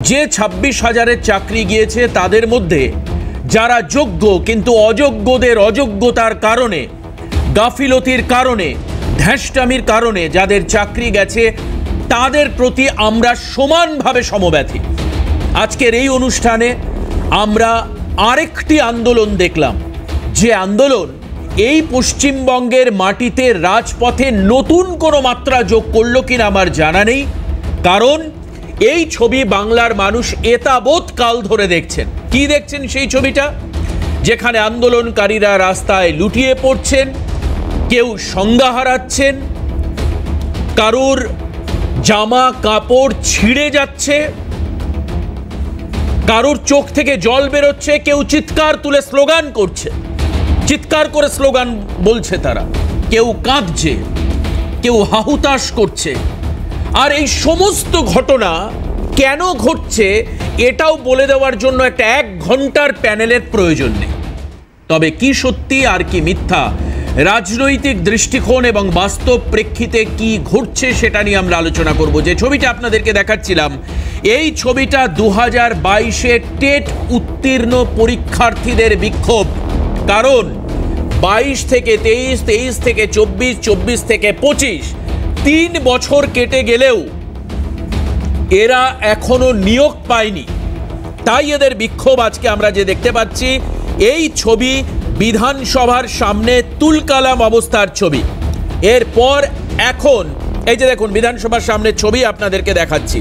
যে 26,000-এর চাকরি গিয়েছে তাদের মধ্যে যারা যোগ্য কিন্তু অযোগ্যদের অযোগ্যতার কারণে, গাফিলতির কারণে, ধ্যাসটামির কারণে যাদের চাকরি গেছে তাদের প্রতি আমরা সমানভাবে সমব্যথী। আজকের এই অনুষ্ঠানে আমরা আরেকটি আন্দোলন দেখলাম, যে আন্দোলন এই পশ্চিমবঙ্গের মাটিতে রাজপথে নতুন কোনো মাত্রা যোগ করলো কিনা আমার জানা নেই, কারণ এই ছবি বাংলার মানুষ এতাবৎ কাল ধরে দেখছেন। কি দেখছেন সেই ছবিটা? যেখানে আন্দোলনকারীরা রাস্তায় লুটিয়ে পড়ছেন, কেউ সংজ্ঞা হারাচ্ছেন, কারুর জামা কাপড় ছিঁড়ে যাচ্ছে, কারুর চোখ থেকে জল বেরোচ্ছে, কেউ চিৎকার তুলে স্লোগান করছে, চিৎকার করে স্লোগান বলছে তারা, কেউ কাঁদছে, কেউ হাহুতাশ করছে। আর এই সমস্ত ঘটনা কেন ঘটছে এটাও বলে দেওয়ার জন্য একটা 1 ঘন্টার প্যানেলের প্রয়োজন নেই। তবে কি সত্যি আর কি মিথ্যা, রাজনৈতিক দৃষ্টিকোণ এবং বাস্তব প্রেক্ষিতে কি ঘটছে সেটা নিয়ে আমরা আলোচনা করব। যে ছবিটা আপনাদেরকে দেখাচ্ছিলাম, এই ছবিটা 2022-এ টেট উত্তীর্ণ পরীক্ষার্থীদের বিক্ষোভ। কারণ 22 থেকে 23, 23 থেকে 24, 24 থেকে 25 3 বছর কেটে গেলেও এরা এখনো নিয়োগ পায়নি, তাই এদের বিক্ষোভ। আজকে আমরা যে দেখতে পাচ্ছি এই ছবি বিধানসভার সামনে তুলকালাম অবস্থার ছবি। এরপর এখন এই যে দেখুন বিধানসভার সামনে ছবি আপনাদেরকে দেখাচ্ছি,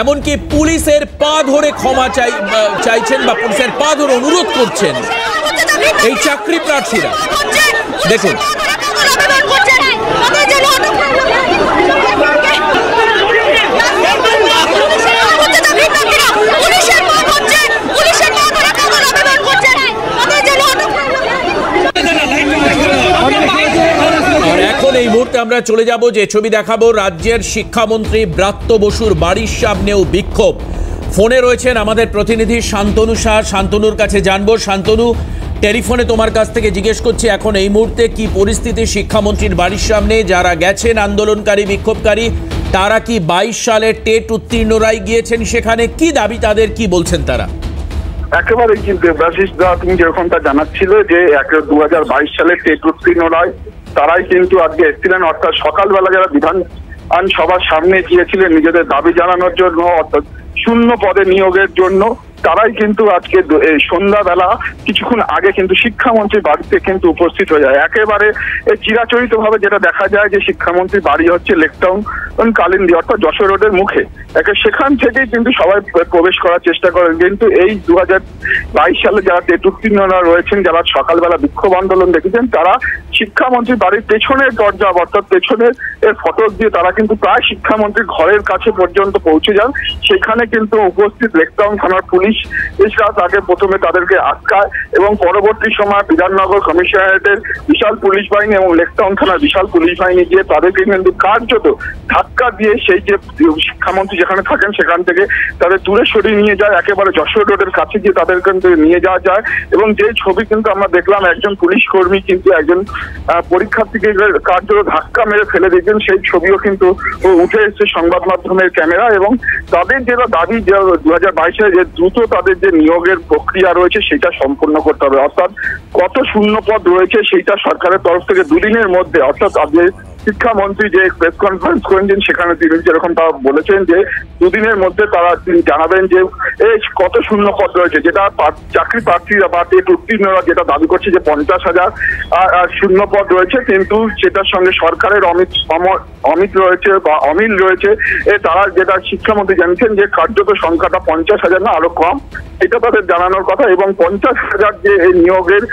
এমনকি পুলিশের পা ধরে ক্ষমা চাইছেন বা পুলিশের পা ধরে অনুরোধ করছেন এই চাকরি প্রার্থীরা। দেখুন এখন এই মুহূর্তে আমরা চলে যাব, যে ছবি দেখাবো, রাজ্যের শিক্ষামন্ত্রী ব্রাত্য বসুর বাড়ির সামনেও বিক্ষোভ। ফোনে রয়েছেন আমাদের প্রতিনিধি শান্তনু শাহ, শান্তনুর কাছে জানবো। শান্তনু, টেলিফোনে তোমার কাছ থেকে জিজ্ঞেস করছি এখন এই মুহূর্তে কি পরিস্থিতি শিক্ষামন্ত্রীর বাড়ির সামনে? যারা গেছেন আন্দোলনকারী বিক্ষোভকারী, তারা কি 22 সালের টেট উত্তীর্ণরাই গিয়েছেন? সেখানে কি দাবি তাদের, কি বলছেন তারা? একেবারে কিন্তু দেবাশিস দা, তুমি যেরকমটা জানাচ্ছিল যে 2022 সালের টেট উত্তীর্ণরাই তারাই কিন্তু আজকে এসেছিলেন, অর্থাৎ সকালবেলা যারা বিধানসভার সামনে গিয়েছিলেন নিজেদের দাবি জানানোর জন্য, অর্থাৎ শূন্য পদে নিয়োগের জন্য, তারাই কিন্তু আজকে সন্ধ্যাবেলা কিছুক্ষণ আগে কিন্তু শিক্ষামন্ত্রীর বাড়িতে কিন্তু উপস্থিত হয়ে যায়। একেবারে চিরাচরিত ভাবে যেটা দেখা যায় যে শিক্ষামন্ত্রীর বাড়ি হচ্ছে লেকটাউন কালিন্দী, অর্থাৎ যশোর রোডের মুখে। সেখান থেকেই কিন্তু সবাই প্রবেশ করার চেষ্টা করেন, কিন্তু এই 2022 সালে যারা টেট উত্তীর্ণরা রয়েছেন, যারা সকালবেলা বিক্ষোভ আন্দোলন দেখেছেন, তারা শিক্ষামন্ত্রীর বাড়ির পেছনের দরজা অর্থাৎ পেছনের ফটক দিয়ে তারা কিন্তু প্রায় শিক্ষামন্ত্রীর ঘরের কাছে পর্যন্ত পৌঁছে যান। সেখানে কিন্তু উপস্থিত লেকটাউন থানার পুলিশ তাকে প্রথমে তাদেরকে আটকায় এবং পরবর্তী সময় বিধাননগর কমিশনারেটের বিশাল পুলিশ বাহিনী এবং লেকটাউন থানার বিশাল পুলিশ বাহিনী গিয়ে তাদেরকে কিন্তু কার্যত ধাক্কা দিয়ে সেই যে শিক্ষামন্ত্রী যেখানে থাকেন সেখান থেকে তাদের দূরে সরিয়ে নিয়ে যায়, একেবারে যশোর রোডের কাছে গিয়ে তাদের কিন্তু নিয়ে যাওয়া যায়। এবং যে ছবি কিন্তু আমরা দেখলাম, একজন পুলিশ কর্মী কিন্তু একজন পরীক্ষার্থীকে কার্যত ধাক্কা মেরে ফেলে দিয়েছেন, সেই ছবিও কিন্তু উঠে এসেছে সংবাদ মাধ্যমের ক্যামেরা। এবং তাদের যেটা দাবি, যে 2022-এ যে দ্রুত তাদের যে নিয়োগের প্রক্রিয়া রয়েছে সেটা সম্পূর্ণ করতে হবে, অর্থাৎ কত শূন্য পদ রয়েছে সেইটা সরকারের তরফ থেকে 2 দিনের মধ্যে, অর্থাৎ আজকে শিক্ষামন্ত্রী যে প্রেস কনফারেন্স করেছেন সেখানে তিনি যেরকম তারা বলেছেন যে 2 দিনের মধ্যে তিনি জানাবেন যে কত শূন্য পদ রয়েছে, যেটা চাকরি প্রার্থীরা বা টেট উত্তীর্ণরা যেটা দাবি করছে যে 50,000 শূন্য পদ রয়েছে, কিন্তু সেটার সঙ্গে সরকারের অমিল রয়েছে বা অমিল রয়েছে। তারা যেটা শিক্ষামন্ত্রী জানিয়েছেন যে কার্যত সংখ্যাটা 50,000 না আরো কম, এটা তাদের জানানোর কথা। এবং 50,000 যে নিয়োগের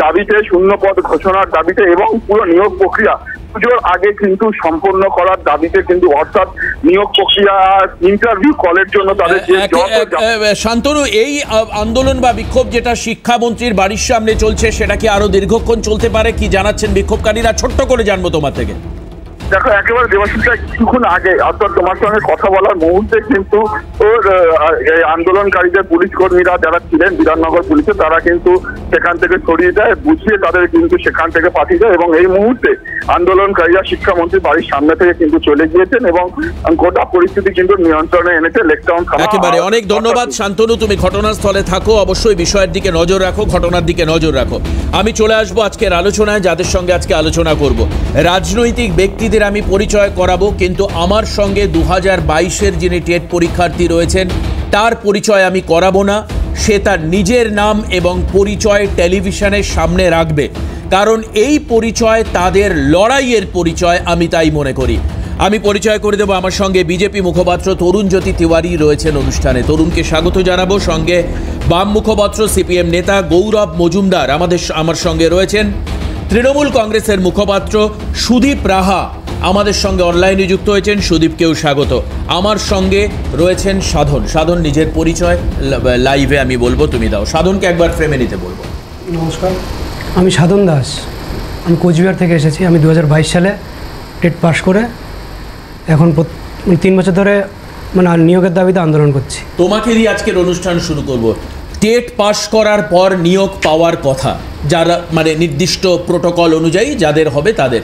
দাবিতে, শূন্য পদ ঘোষণার দাবিতে এবং পুরো নিয়োগ প্রক্রিয়া পুজোর আগে কিন্তু সম্পূর্ণ করার দাবিতে কিন্তু, অর্থাৎ নিয়োগ প্রক্রিয়া ইন্টারভিউ কলের জন্য তাদের শান্তনু, এই আন্দোলন বা বিক্ষোভ যেটা শিক্ষামন্ত্রীর বাড়ির সামনে চলছে সেটা কি আরো দীর্ঘক্ষণ চলতে পারে? কি জানাচ্ছেন বিক্ষোভকারীরা? ছোট্ট করে জানবো তোমার থেকে। দেখো একেবারে দেবাশিসটা কিছুক্ষণ আগে অর্থাৎ তোমার সঙ্গে কথা বলার মুহূর্তে কিন্তু ওর আন্দোলনকারীদের পুলিশ কর্মীরা যারা ছিলেন বিধাননগর পুলিশে তারা কিন্তু সেখান থেকে সরিয়ে দেয়, বুঝিয়ে তাদের কিন্তু সেখান থেকে পাঠিয়ে দেয় এবং এই মুহূর্তে আন্দোলনকারীরা শিক্ষামন্ত্রী বাড়ির সামনে থেকে কিন্তু চলে গিয়েছেন এবং গোটা পরিস্থিতি কিন্তু নিয়ন্ত্রণে এনেছে লেকটাউন থানা। একেবারে অনেক ধন্যবাদ শান্তনু, তুমি ঘটনাস্থলে থাকো, অবশ্যই বিষয়ের দিকে নজর রাখো, ঘটনার দিকে নজর রাখো। আমি চলে আসবো আজকের আলোচনায়, যাদের সঙ্গে আজকে আলোচনা করব। রাজনৈতিক ব্যক্তিদের আমি পরিচয় করাবো, কিন্তু আমার সঙ্গে 2022-এর যিনি টেট পরীক্ষার্থী রয়েছেন তার পরিচয় আমি করাবো না। সে তার নিজের নাম এবং পরিচয় টেলিভিশনের সামনে রাখবে, কারণ এই পরিচয় তাদের লড়াইয়ের পরিচয়, আমি তাই মনে করি। আমি পরিচয় করে দেবো, আমার সঙ্গে বিজেপি মুখপাত্র তরুণ জ্যোতি তিওয়ারি রয়েছেন অনুষ্ঠানে। তরুণকে স্বাগত জানাবো। সঙ্গে বাম মুখপাত্র সিপিএম নেতা গৌরব মজুমদার আমার সঙ্গে রয়েছেন। তৃণমূল কংগ্রেসের মুখপাত্র সুদীপ রাহা আমাদের সঙ্গে অনলাইনে যুক্ত হয়েছেন, সুদীপকেও স্বাগত। আমার সঙ্গে রয়েছেন সাধন নিজের পরিচয় লাইভে আমি বলবো, তুমি দাও। সাধনকে একবার ফ্রেমে নিতে বলবো। নমস্কার, আমি সাধন দাস, আমি কোচবিহার থেকে এসেছি। আমি 2022 সালে টেট পাশ করে এখন 3 বছর ধরে নিয়োগের দাবিতে আন্দোলন করছি। তোমাকে দিয়ে আজকের অনুষ্ঠান শুরু করব। টেট পাশ করার পর নিয়োগ পাওয়ার কথা, যারা নির্দিষ্ট প্রোটোকল অনুযায়ী যাদের হবে তাদের,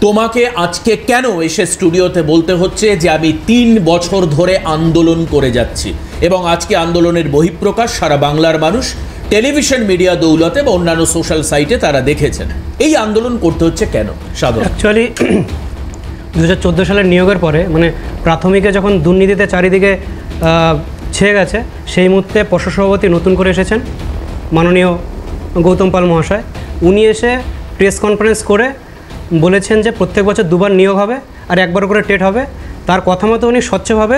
তোমাকে আজকে কেন এসে স্টুডিওতে বলতে হচ্ছে যে আমি 3 বছর ধরে আন্দোলন করে যাচ্ছি এবং আজকে আন্দোলনের বহিঃপ্রকাশ সারা বাংলার মানুষ টেলিভিশন মিডিয়া দৌলতে বা অন্যান্য সোশ্যাল সাইটে তারা দেখেছেন? এই আন্দোলন করতে হচ্ছে কেন সাধন? অ্যাকচুয়ালি 2014 সালের নিয়োগের পরে প্রাথমিকে যখন দুর্নীতিতে চারিদিকে ছেয়ে গেছে, সেই মুহূর্তে পর্ষদ সভাপতি নতুন করে এসেছেন মাননীয় গৌতম পাল মহাশয়। উনি এসে প্রেস কনফারেন্স করে বলেছেন যে প্রত্যেক বছর 2বার নিয়োগ হবে আর 1বার করে টেট হবে। তার কথা মতো উনি স্বচ্ছভাবে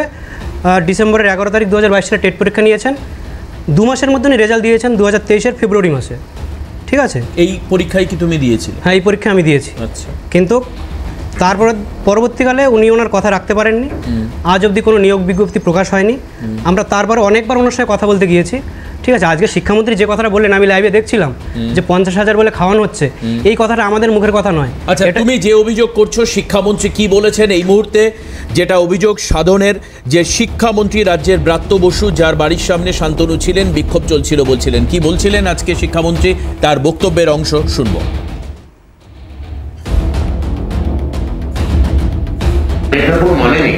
ডিসেম্বরের 11 তারিখ 2022 সালে টেট পরীক্ষা নিয়েছেন। 2 মাসের মধ্যে উনি রেজাল্ট দিয়েছেন 2023-এর ফেব্রুয়ারি মাসে। ঠিক আছে, এই পরীক্ষায় কি তুমি দিয়েছিলে? হ্যাঁ, এই পরীক্ষা আমি দিয়েছি। আচ্ছা, কিন্তু তারপরে পরবর্তীকালে উনি ওনার কথা রাখতে পারেননি। আজ অবধি কোনো নিয়োগ বিজ্ঞপ্তি প্রকাশ হয়নি। আমরা তারপরে অনেকবার ওনার সাথে কথা বলতে গিয়েছি। ঠিক আছে, আজকে শিক্ষামন্ত্রী যে কথাটা বললেন, আমি লাইভে দেখছিলাম যে 50,000 বলে খাওয়ানো হচ্ছে, এই কথাটা আমাদের মুখের কথা নয়। আচ্ছা, তুমি যে অভিযোগ করছো শিক্ষামন্ত্রী কি বলেছেন এই মুহূর্তে? যেটা অভিযোগ সাধনের, যে শিক্ষামন্ত্রী রাজ্যের ব্রাত্য বসু, যার বাড়ির সামনে শান্তনু ছিলেন, বিক্ষোভ চলছিল বলছিলেন, কি বলছিলেন আজকে শিক্ষামন্ত্রী, তার বক্তব্যের অংশ শুনবো। এটার কোনো মানে নেই।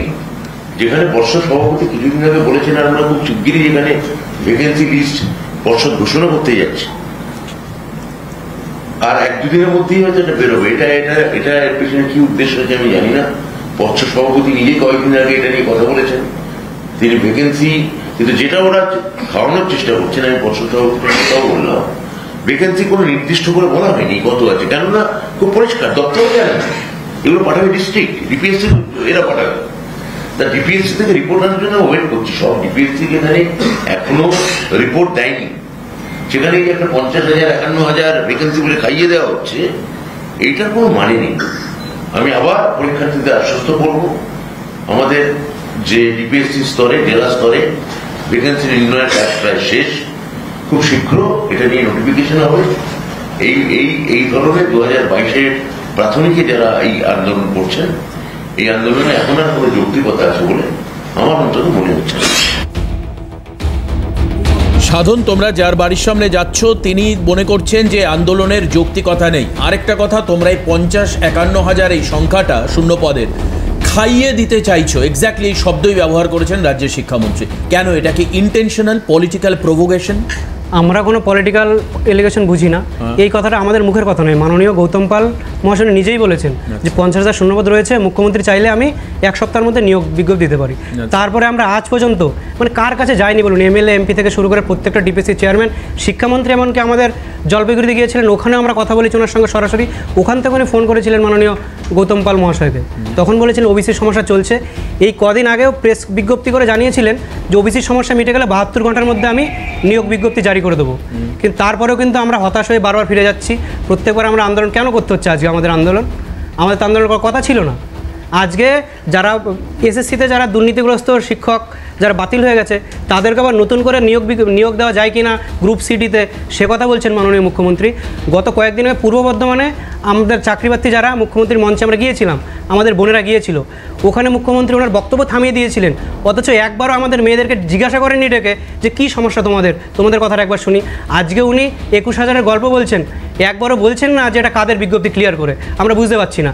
যেখানে পর্ষদ সভাপতি কিছুদিন আগে বলেছেন আর আমরা খুব শিগগিরই যেখানে ভ্যাকেন্সি লিস্ট পর্ষদ ঘোষণা করতে যাচ্ছে, আর 1-2 দিনের মধ্যেই হয়তো এটা বেরোবে। এটা এর পেছনে কি উদ্দেশ্য আছে আমি জানি না। পর্ষদ সভাপতি নিজে কয়েকদিন আগে এটা নিয়ে কথা বলেছেন, তিনি ভ্যাকেন্সি, কিন্তু যেটা ওরা খাওয়ানোর চেষ্টা করছেন, আমি পর্ষদ সভাপতির কথাও বললাম, ভ্যাকেন্সি কোনো নির্দিষ্ট করে বলা হয়নি কত আছে, কেননা খুব পরিষ্কার দপ্তর জানে না, এগুলো পাঠাবে ডিস্ট্রিক্ট ডিপিএসসি, এরা পাঠাবে। তা ডিপিএসসি থেকে রিপোর্ট আনার জন্য ওয়েট করছি। সব ডিপিএসসি এখানে এখনো রিপোর্ট দেয়নি, সেখানে একটা 50,000 51,000 ভ্যাকেন্সি বলে খাইয়ে দেওয়া হচ্ছে, এইটার কোনো মানে নেই। আমি আবার পরীক্ষার্থীদের আশ্বস্ত করবো, আমাদের যে ডিপিএসসি স্তরে, জেলা স্তরে ভ্যাকেন্সি নির্ণয়ের কাজ প্রায় শেষ, খুব শীঘ্র এটা নিয়ে নোটিফিকেশন হবে। এই ধরনের 2022-এর প্রাথমিকে যারা এই আন্দোলন করছেন, এই আন্দোলনে এখন আর কোনো যৌক্তিকতা আছে বলে আমার অন্তত মনে হচ্ছে। সাধন, তোমরা যার বাড়ির সামনে যাচ্ছ তিনি মনে করছেন যে আন্দোলনের যৌক্তিকতা নেই। আরেকটা কথা, তোমরা এই 50-51,000 এই সংখ্যাটা শূন্য পদের খাইয়ে দিতে চাইছো, এক্স্যাক্টলি এই শব্দই ব্যবহার করেছেন রাজ্যের শিক্ষামন্ত্রী। কেন? এটা কি ইন্টেনশনাল পলিটিক্যাল প্রভোকেশন? আমরা কোনো পলিটিক্যাল এলিগেশন বুঝি না। এই কথাটা আমাদের মুখের কথা নয়, মাননীয় গৌতম পাল মহাশয় নিজেই বলেছেন যে 50,000 শূন্যপদ রয়েছে, মুখ্যমন্ত্রী চাইলে আমি 1 সপ্তাহের মধ্যে নিয়োগ বিজ্ঞপ্তি দিতে পারি। তারপরে আমরা আজ পর্যন্ত কার কাছে যাইনি বলুন, এমএলএ এমপি থেকে শুরু করে প্রত্যেকটা ডিপিএসসি চেয়ারম্যান, শিক্ষামন্ত্রী এমনকি আমাদের জলপাইগুড়িতে গিয়েছিলেন, ওখানে আমরা কথা বলেছি ওনার সঙ্গে সরাসরি। ওখান থেকে উনি ফোন করেছিলেন মাননীয় গৌতম পাল মহাশয়কে, তখন বলেছিলেন ওবিসির সমস্যা চলছে। এই কদিন আগেও প্রেস বিজ্ঞপ্তি করে জানিয়েছিলেন যে ওবিসির সমস্যা মিটে গেলে 72 ঘন্টার মধ্যে আমি নিয়োগ বিজ্ঞপ্তি জারি করে দেবো। কিন্তু তারপরেও কিন্তু আমরা হতাশ হয়ে বারবার ফিরে যাচ্ছি। প্রত্যেকবার আমরা আন্দোলন কেন করতে হচ্ছে? আজকে আমাদের আমাদের তো আন্দোলন করার কথা ছিল না। আজকে যারা এসএসসিতে যারা দুর্নীতিগ্রস্ত শিক্ষক যারা বাতিল হয়ে গেছে তাদেরকে আবার নতুন করে নিয়োগ দেওয়া যায় কিনা গ্রুপ সিটিতে, সে কথা বলছেন মাননীয় মুখ্যমন্ত্রী। গত কয়েকদিন আগে পূর্ব বর্ধমানে আমাদের চাকরিপ্রার্থী যারা মুখ্যমন্ত্রীর মঞ্চে আমরা গিয়েছিলাম, আমাদের বোনেরা গিয়েছিল, ওখানে মুখ্যমন্ত্রী ওনার বক্তব্য থামিয়ে দিয়েছিলেন, অথচ একবারও আমাদের মেয়েদেরকে জিজ্ঞাসা করেননি ডেকে যে কী সমস্যা তোমাদের কথাটা একবার শুনি। আজকে উনি 21,000-এর গল্প বলছেন, একবারও বলছেন না যে এটা কাদের বিজ্ঞপ্তি ক্লিয়ার করে, আমরা বুঝতে পারছি না।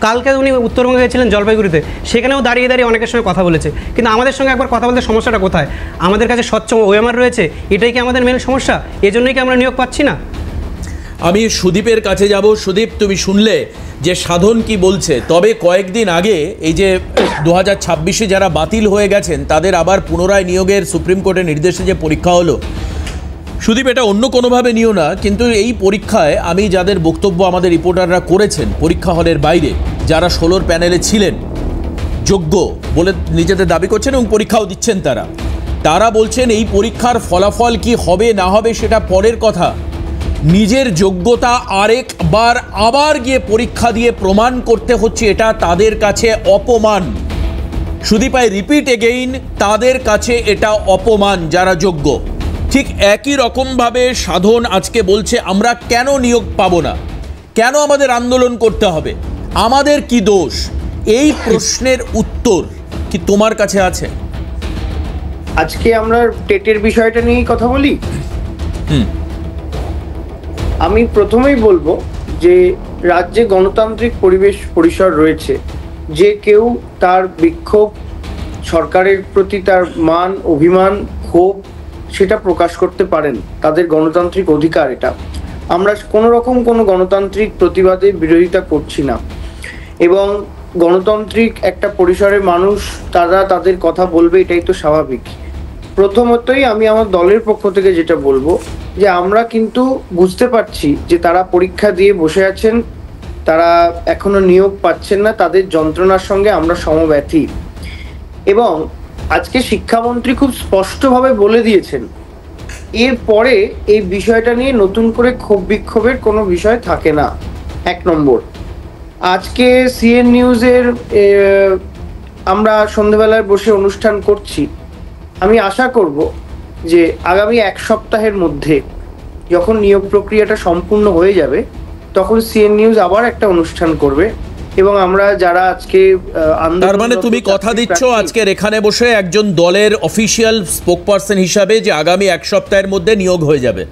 কালকে উনি উত্তরবঙ্গে গেছিলেন জলপাইগুড়িতে, সেখানেও দাঁড়িয়ে দাঁড়িয়ে অনেকের সঙ্গে কথা বলেছে, কিন্তু আমাদের সঙ্গে একবার কথা বলতে সমস্যাটা কোথায়? আমাদের কাছে স্বচ্ছ ওএমআর রয়েছে, এটাই কি আমাদের মেন সমস্যা? এজন্যই কি আমরা নিয়োগ পাচ্ছি না? আমি সুদীপের কাছে যাব। সুদীপ, তুমি শুনলে যে সাধন কি বলছে, তবে কয়েকদিন আগে এই যে 2026-এ যারা বাতিল হয়ে গেছেন তাদের আবার পুনরায় নিয়োগের সুপ্রিম কোর্টের নির্দেশে যে পরীক্ষা হলো, সুদীপ এটা অন্য কোনোভাবে নিও না, কিন্তু এই পরীক্ষায় আমি যাদের বক্তব্য আমাদের রিপোর্টাররা করেছেন পরীক্ষা হলের বাইরে, যারা 16 প্যানেলে ছিলেন, যোগ্য বলে নিজেদের দাবি করছেন এবং পরীক্ষাও দিচ্ছেন, তারা বলছেন এই পরীক্ষার ফলাফল কি হবে না হবে সেটা পরের কথা, নিজের যোগ্যতা আরেকবার আবার গিয়ে পরীক্ষা দিয়ে প্রমাণ করতে হচ্ছে, এটা তাদের কাছে অপমান। সুদীপ, আই রিপিট এগেইন, তাদের কাছে এটা অপমান যারা যোগ্য। ঠিক একই রকমভাবে সাধন আজকে বলছে আমরা কেন নিয়োগ পাবো না, কেন আমাদের আন্দোলন করতে হবে, আমাদের কি দোষ? এই প্রশ্নের উত্তর কি তোমার কাছে আছে? আজকে আমরা টেটের বিষয়টা নিয়েই কথা বলি। আমি প্রথমেই বলবো যে রাজ্যে গণতান্ত্রিক পরিসর রয়েছে, যে কেউ তার বিক্ষোভ, সরকারের প্রতি তার মান, অভিমান, ক্ষোভ সেটা প্রকাশ করতে পারেন, তাদের গণতান্ত্রিক অধিকার এটা। আমরা কোনো গণতান্ত্রিক প্রতিবাদের বিরোধিতা করছি না, এবং গণতান্ত্রিক একটা পরিসরে মানুষ তারা তাদের কথা বলবে, এটাই তো স্বাভাবিক। প্রথমতই আমি আমার দলের পক্ষ থেকে যেটা বলবো যে আমরা কিন্তু বুঝতে পারছি যে তারা পরীক্ষা দিয়ে বসে আছেন, তারা এখনো নিয়োগ পাচ্ছেন না, তাদের যন্ত্রণার সঙ্গে আমরা সমব্যথী। এবং আজকে শিক্ষামন্ত্রী খুব স্পষ্টভাবে বলে দিয়েছেন এরপরে এই বিষয়টা নিয়ে নতুন করে ক্ষোভ বিক্ষোভের কোনো বিষয় থাকে না। 1 নম্বর, আজকে সিএন নিউজের আমরা সন্ধ্যাবেলায় বসে অনুষ্ঠান করছি, আমি আশা করব যে আগামী 1 সপ্তাহের মধ্যে যখন নিয়োগ প্রক্রিয়াটা সম্পূর্ণ হয়ে যাবে তখন সিএন নিউজ আবার একটা অনুষ্ঠান করবে, এবং আমরা যারা আজকে তার মানে তুমি কথা দিচ্ছ আজকের এখানে বসে একজন দলের অফিসিয়াল স্পোকপারসন হিসাবে যে আগামী 1 সপ্তাহের মধ্যে নিয়োগ হয়ে যাবে?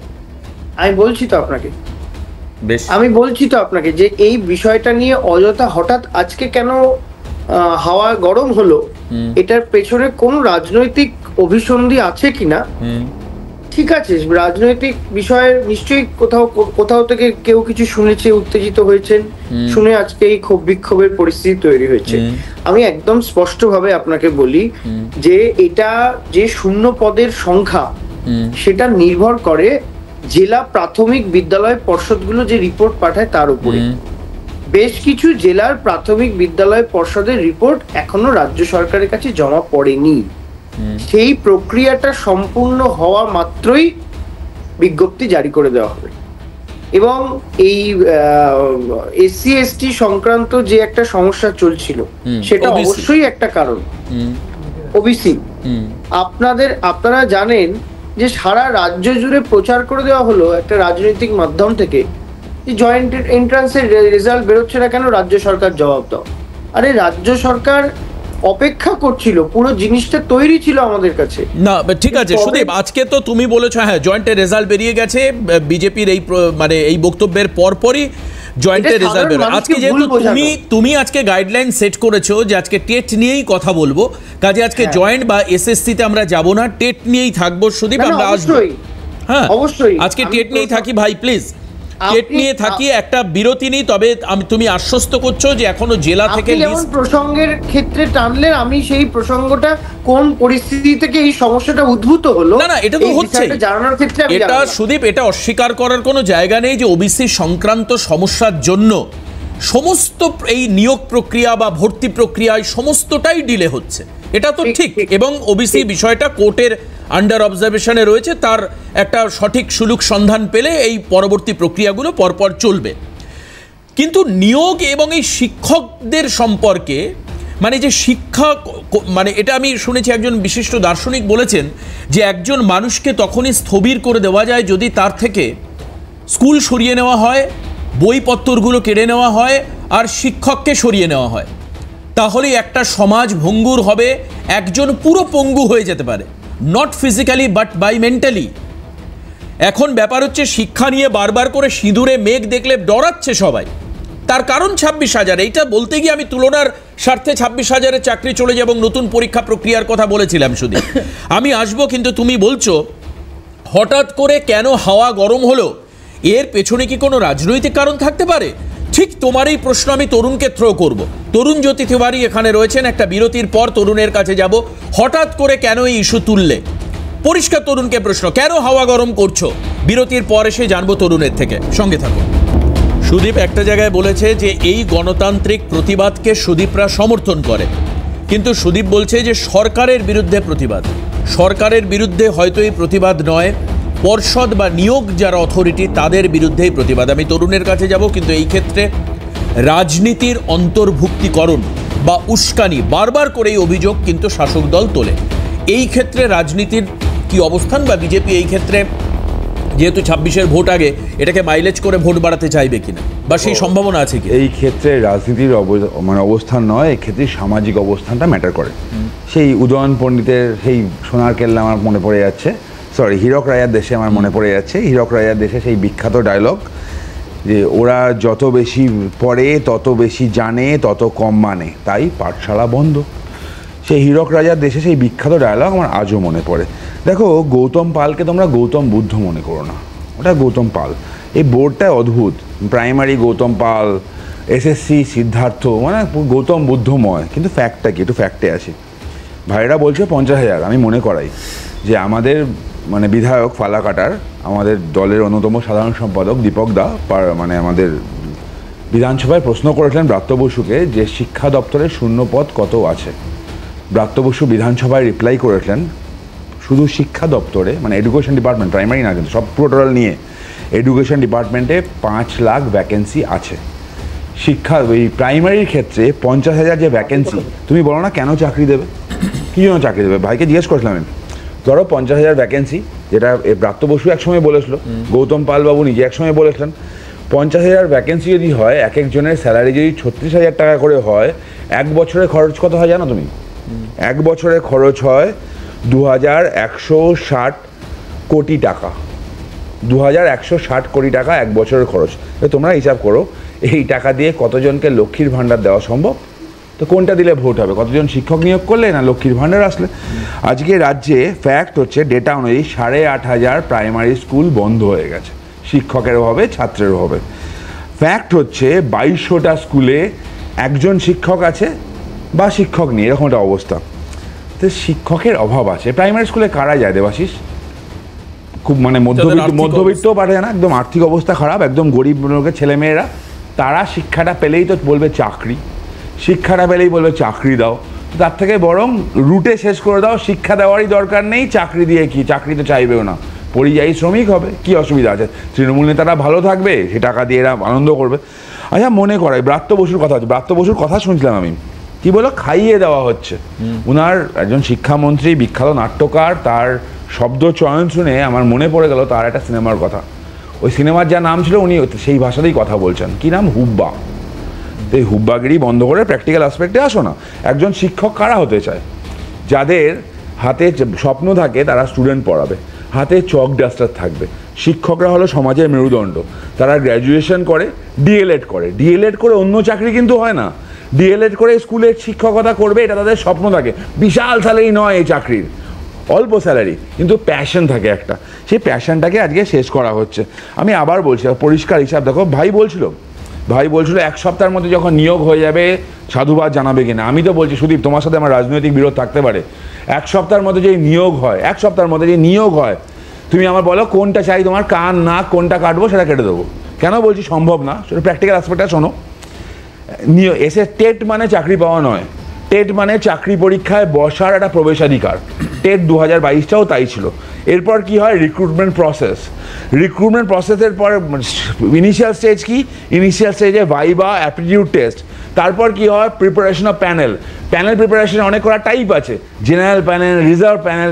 আমি বলছি তো আপনাকে যে এই বিষয়টা নিয়ে অযথা হঠাৎ আজকে কেন হাওয়া গরম হলো, এটার পেছনে কোন রাজনৈতিক অভিসন্ধি আছে কিনা। ঠিক আছে, রাজনৈতিক বিষয়ে নিশ্চয়ই কোথাও থেকে কেউ কিছু শুনেছে, উত্তেজিত হয়েছেন, শুনে আজকে এই ক্ষোভ বিক্ষোভের পরিস্থিতি তৈরি হয়েছে। আমি একদম স্পষ্টভাবে আপনাকে বলি যে এটা যে শূন্য পদের সংখ্যা সেটা নির্ভর করে জেলা প্রাথমিক বিদ্যালয় পর্ষদগুলো যে রিপোর্ট পাঠায় তার উপরে। বেশ কিছু জেলার প্রাথমিক বিদ্যালয় পর্ষদের রিপোর্ট এখনো রাজ্য সরকারের কাছে জমা পড়েনি। সেই প্রক্রিয়াটা সম্পূর্ণ হওয়া মাত্রই বিজ্ঞপ্তি জারি করে দেওয়া হবে। এবং এই এসসি এসটি সংক্রান্ত যে একটা সমস্যা চলছিল সেটা অবশ্যই একটা কারণ। ওবিসি আপনারা জানেন যে সারা রাজ্য জুড়ে প্রচার করে দেওয়া হলো একটা রাজনৈতিক মাধ্যম থেকে যে জয়েন্ট এন্ট্রান্সের রেজাল্ট বেরোচ্ছে না কেন, রাজ্য সরকার জবাব দাও। আরে রাজ্য সরকার অপেক্ষা করছিল, পুরো জিনিসটা তৈরি ছিল আমাদের কাছে। না ঠিক আছে সুদীপ, আজকে তো তুমি বলেছো হ্যাঁ জয়েন্টের রেজাল্ট বেরিয়ে গেছে, বিজেপির এই মানে এই বক্তব্যের পরপরই জয়েন্টের রেজাল্ট বেরোয়। আজকে যেহেতু তুমি আজকে গাইডলাইন সেট করেছো যে আজকে টেট নিয়েই কথা বলবো, কাজে আজকে জয়েন্ট বা এসএসসি তে আমরা যাব না, টেট নিয়েই থাকবো। সুদীপ আমরা আসবো, হ্যাঁ অবশ্যই আজকে টেট নিয়েই থাকি ভাই, প্লিজ টেট নিয়ে থাকি, একটা বিরতি নেই। তবে তুমি আশ্বস্ত করছো যে এখনো জেলা থেকে প্রসঙ্গের ক্ষেত্রে টানলেন, আমি সেই প্রসঙ্গটা কোন পরিস্থিতি থেকে এই সমস্যাটা উদ্ভূত হলো, না এটা তো হচ্ছে জানানোর ক্ষেত্রে এটা সুদীপ, এটা অস্বীকার করার কোনো জায়গা নেই যে ওবিসি সংক্রান্ত সমস্যার জন্য সমস্ত এই নিয়োগ প্রক্রিয়া বা ভর্তি প্রক্রিয়ায় সমস্তটাই ডিলে হচ্ছে, এটা তো ঠিক। এবং ওবিসি বিষয়টা কোর্টের আন্ডার অবজারভেশনে রয়েছে, তার একটা সঠিক সুলুক সন্ধান পেলে এই পরবর্তী প্রক্রিয়াগুলো পরপর চলবে। কিন্তু নিয়োগ এবং এই শিক্ষকদের সম্পর্কে মানে যে শিক্ষা, মানে এটা আমি শুনেছি একজন বিশিষ্ট দার্শনিক বলেছেন যে একজন মানুষকে তখনই স্থবির করে দেওয়া যায় যদি তার থেকে স্কুল সরিয়ে নেওয়া হয়, বইপত্রগুলো কেড়ে নেওয়া হয়, আর শিক্ষককে সরিয়ে নেওয়া হয়। তাহলেই একটা সমাজ ভঙ্গুর হবে, একজন পুরো পঙ্গু হয়ে যেতে পারে, not physically but by mentally. এখন ব্যাপার হচ্ছে শিক্ষা নিয়ে বারবার করে সিঁদুরে মেঘ দেখলে ডরাচ্ছে সবাই, তার কারণ 26,000। এইটা বলতে গিয়ে আমি তুলনার স্বার্থে 26,000-এর চাকরি চলে যায় এবং নতুন পরীক্ষা প্রক্রিয়ার কথা বলেছিলাম শুধু। আমি আসবো, কিন্তু তুমি বলছো হঠাৎ করে কেন হাওয়া গরম হলো, এর পেছনে কি কোনো রাজনৈতিক কারণ থাকতে পারে? ঠিক তোমার এই প্রশ্ন আমি তরুণকে থ্রো করব। তরুণ জ্যোতি তিওয়ারি এখানে রয়েছেন, একটা বিরতির পর তরুণের কাছে যাব। হঠাৎ করে কেন এই ইস্যু তুললে? পরিষ্কার তরুণকে প্রশ্ন, কেন হাওয়া গরম করছো? বিরতির পর এসে জানবো তরুণের থেকে, সঙ্গে থাকুন। সুদীপ একটা জায়গায় বলেছে যে এই গণতান্ত্রিক প্রতিবাদকে সুদীপরা সমর্থন করে, কিন্তু সুদীপ বলছে যে সরকারের বিরুদ্ধে প্রতিবাদ। সরকারের বিরুদ্ধে হয়তো এই প্রতিবাদ নয়, পর্ষদ বা নিয়োগ যারা অথরিটি তাদের বিরুদ্ধেই প্রতিবাদ। আমি তরুণের কাছে যাব, কিন্তু এই ক্ষেত্রে রাজনীতির অন্তর্ভুক্তিকরণ বা উস্কানি বারবার করে এই অভিযোগ কিন্তু শাসক দল তোলে। এই ক্ষেত্রে রাজনীতির কি অবস্থান, বা বিজেপি এই ক্ষেত্রে যেহেতু 26-এর ভোট আগে এটাকে মাইলেজ করে ভোট বাড়াতে চাইবে কিনা, বা সেই সম্ভাবনা আছে কি? এই ক্ষেত্রে রাজনীতির মানে অবস্থান নয়, এই ক্ষেত্রে সামাজিক অবস্থানটা ম্যাটার করে। সেই উদয়ন পণ্ডিতের সেই সোনার কেল্লা আমার মনে পড়ে যাচ্ছে, সরি হীরক রায়ার দেশে আমার মনে পড়ে যাচ্ছে, হীরক রায়ার দেশে সেই বিখ্যাত ডায়লগ যে ওরা যত বেশি পড়ে তত বেশি জানে তত কম মানে, তাই পাঠশালা বন্ধ। সেই হীরক রাজার দেশে সেই বিখ্যাত ডায়লগ আমার আজও মনে পড়ে। দেখো, গৌতম পালকে তোমরা গৌতম বুদ্ধ মনে করো না, ওটা গৌতম পাল। এই বোর্ডটা অদ্ভুত, প্রাইমারি গৌতম পাল, এসএসসি সিদ্ধার্থ, মানে গৌতম বুদ্ধময়। কিন্তু ফ্যাক্টটা কি, একটু ফ্যাক্টে আসি। ভাইরা বলছে 50,000। আমি মনে করাই যে আমাদের মানে বিধায়ক ফালাকাটার, আমাদের দলের অন্যতম সাধারণ সম্পাদক দীপক দা মানে আমাদের বিধানসভায় প্রশ্ন করেছিলেন ব্রাত্য বসুকে যে শিক্ষা দপ্তরের শূন্য পদ কত আছে। ব্রাত্য বসু বিধানসভায় রিপ্লাই করেছিলেন শুধু শিক্ষা দপ্তরে, মানে এডুকেশন ডিপার্টমেন্ট, প্রাইমারি না কিন্তু সব টোটাল নিয়ে, এডুকেশন ডিপার্টমেন্টে 5 লাখ ভ্যাকেন্সি আছে। শিক্ষা ওই প্রাইমারির ক্ষেত্রে 50,000 যে ভ্যাকেন্সি, তুমি বলো না কেন চাকরি দেবে, কী জন্য চাকরি দেবে? ভাইকে জিজ্ঞেস করেছিলাম আমি, ধরো 50,000 ভ্যাকেন্সি, যেটা ব্রাত্য বসু একসময় বলেছিল, গৌতম পালবাবু নিজে একসময় বলেছিলেন, 50,000 ভ্যাকেন্সি যদি হয়, এক একজনের স্যালারি যদি 36,000 টাকা করে হয়, 1 বছরে খরচ কত হয় জানো তুমি? 1 বছরে খরচ হয় 2,160 কোটি টাকা। 2,160 কোটি টাকা 1 বছরের খরচ। তোমরা হিসাব করো এই টাকা দিয়ে কতজনকে লক্ষ্মীর ভাণ্ডার দেওয়া সম্ভব? তো কোনটা দিলে ভোট হবে? কতজন শিক্ষক নিয়োগ করলে না লক্ষ্মীর ভাণ্ডার আসলে? আজকে রাজ্যে ফ্যাক্ট হচ্ছে, ডেটা অনুযায়ী 8,500 প্রাইমারি স্কুল বন্ধ হয়ে গেছে, শিক্ষকের অভাবে, ছাত্রের অভাবে। ফ্যাক্ট হচ্ছে 2200টা স্কুলে একজন শিক্ষক আছে বা শিক্ষক নেই, এরকম একটা অবস্থা। তো শিক্ষকের অভাব আছে। প্রাইমারি স্কুলে কারা যায় দেবাশিস? খুব মানে মধ্যবিত্ত পাঠায় না, একদম আর্থিক অবস্থা খারাপ, একদম গরিব লোকের ছেলেমেয়েরা। তারা শিক্ষাটা পেলেই তো বলবে চাকরি, শিক্ষাটা পেলেই বলবে চাকরি দাও। তার থেকে বরং রুটে শেষ করে দাও, শিক্ষা দেওয়ারই দরকার নেই, চাকরি দিয়ে কি, চাকরি তো চাইবেও না, পরিযায়ী শ্রমিক হবে, কি অসুবিধা আছে? তৃণমূল নেতারা ভালো থাকবে, সে টাকা দিয়ে এরা আনন্দ করবে। আচ্ছা, মনে করাই ব্রাত্য বসুর কথা হচ্ছে, ব্রাত্য বসুর কথা শুনছিলাম আমি, কি বলো, খাইয়ে দেওয়া হচ্ছে। উনার একজন শিক্ষামন্ত্রী, বিখ্যাত নাট্যকার, তার শব্দ চয়ন শুনে আমার মনে পড়ে গেল তার একটা সিনেমার কথা। ওই সিনেমার যা নাম ছিল উনি সেই ভাষাতেই কথা বলছেন, কি নাম, হুব্বা। এই হুব্বাগিরি বন্ধ করে প্র্যাকটিক্যাল অ্যাসপেক্টে আসো না। একজন শিক্ষক কারা হতে চায়? যাদের হাতে স্বপ্ন থাকে তারা স্টুডেন্ট পড়াবে, হাতে চক ডাস্টার থাকবে। শিক্ষকরা হলো সমাজের মেরুদণ্ড। তারা গ্র্যাজুয়েশন করে, ডিএলএড করে, ডিএলএড করে অন্য চাকরি কিন্তু হয় না, ডিএলএড করে স্কুলের শিক্ষকতা করবে, এটা তাদের স্বপ্ন থাকে। বিশাল স্যালারি নয় এই চাকরির, অল্প স্যালারি, কিন্তু প্যাশন থাকে একটা, সেই প্যাশনটাকে আজকে শেষ করা হচ্ছে। আমি আবার বলছি, পরিষ্কার হিসাব দেখো, ভাই বলছিল 1 সপ্তাহের মধ্যে যখন নিয়োগ হয়ে যাবে সাধুবাদ জানাবে কিনা। আমি তো বলছি সুদীপ, তোমার সাথে আমার রাজনৈতিক বিরোধ থাকতে পারে, 1 সপ্তাহের মধ্যে যে নিয়োগ হয়, 1 সপ্তাহের মধ্যে যে নিয়োগ হয়, তুমি আমার বলো কোনটা চাই, তোমার কান নাক কোনটা কাটবো সেটা কেটে দেবো। কেন বলছি সম্ভব না? সেটা প্র্যাকটিক্যাল অ্যাসপেক্টটা শোনো। টেট মানে চাকরি পাওয়া নয়, টেট মানে চাকরি পরীক্ষায় বসার একটা প্রবেশাধিকার। টেট 2022টাও তাই ছিল। এরপর কি হয়, রিক্রুটমেন্ট প্রসেসের পর ইনিশিয়াল স্টেজ কি, ইনিশিয়াল স্টেজে ভাইবা, অ্যাপটিটিউড টেস্ট, তারপর কি হয়, প্রিপারেশন অফ প্যানেল প্রিপারেশন অনেক করা টাইপ আছে, general panel, reserve panel,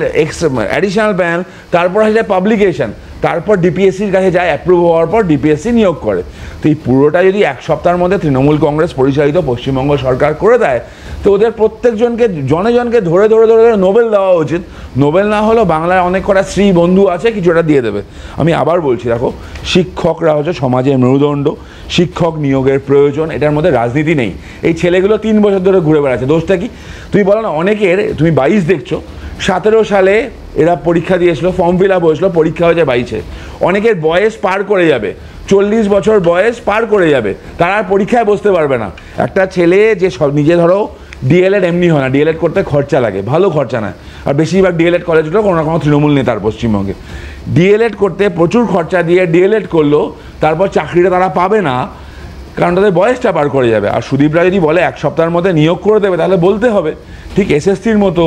additional panel, তারপর আসে পাবলিকেশন, তারপর ডিপিএসসির কাছে যায়, অ্যাপ্রুভ হওয়ার পর ডিপিএসসি নিয়োগ করে। তো এই পুরোটা যদি এক সপ্তাহের মধ্যে তৃণমূল কংগ্রেস পরিচালিত পশ্চিমবঙ্গ সরকার করে দেয়, তো ওদের প্রত্যেকজনকে জনে জনকে ধরে ধরে ধরে ধরে নোবেল দেওয়া উচিত। নোবেল না হলেও বাংলায় অনেক কটা স্ত্রী বন্ধু আছে, কিছু একটা দিয়ে দেবে। আমি আবার বলছি, দেখো, শিক্ষকরা হচ্ছে সমাজের মেরুদণ্ড, শিক্ষক নিয়োগের প্রয়োজন, এটার মধ্যে রাজনীতি নেই। এই ছেলেগুলো 3 বছর ধরে ঘুরে বেড়াচ্ছে, দোষটা কি? তুমি বলো না, অনেকের, তুমি 22 দেখছো, 17 সালে এরা পরীক্ষা দিয়েছিল, ফর্ম ফিল আপ হয়েছিল, পরীক্ষা হয়েছে 22-এ, অনেকের বয়স পার করে যাবে, 40 বছর বয়স পার করে যাবে, তারা আর পরীক্ষায় বসতে পারবে না। একটা ছেলে যে সব নিজে, ধরো ডিএলএড এমনি হয় না, ডিএলএড করতে খরচা লাগে, ভালো খরচা না, আর বেশিরভাগ ডিএলএড কলেজগুলো কোনো না কোনো তৃণমূল নেতার পশ্চিমবঙ্গে, ডিএলএড করতে প্রচুর খরচা দিয়ে ডিএলএড করলো, তারপর চাকরিটা তারা পাবে না, কারণ তাদের বয়সটা পার করে যাবে। আর সুদীপরা যদি বলে 1 সপ্তাহের মধ্যে নিয়োগ করে দেবে, তাহলে বলতে হবে ঠিক এসএসসির মতো,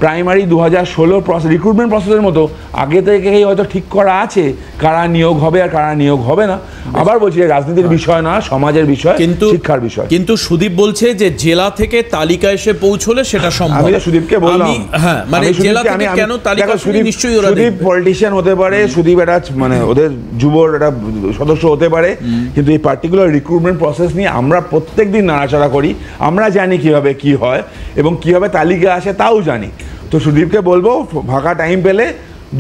প্রাইমারি 2016 প্রসেস, রিক্রুটমেন্ট প্রসেসের মতো আগে থেকেই হয়তো ঠিক করা আছে কারা নিয়োগ হবে আর কারা নিয়োগ হবে না। আবার বলছি, রাজনীতির বিষয় না, সমাজের বিষয়, কিন্তু শিক্ষার বিষয়। কিন্তু সুদীপ বলছে যে জেলা থেকে তালিকা এসে পৌঁছলে সেটা সম্ভব। আমি তো সুদীপকে বললাম, হ্যাঁ, মানে জেলা থেকে কেন তালিকা, নিশ্চয়ই ওরা সুদীপ পলিটিশিয়ান হতে পারে, সুদীপ একটা মানে ওদের যুবর একটা সদস্য হতে পারে, কিন্তু এই পার্টিকুলার রিক্রুটমেন্ট প্রসেস নিয়ে আমরা প্রত্যেকদিন নাড়াচাড়া করি, আমরা জানি কিভাবে কি হয় এবং কিভাবে তালিকা আসে তাও জানি। তো সুদীপকে বলবো, ফাঁকা টাইম পেলে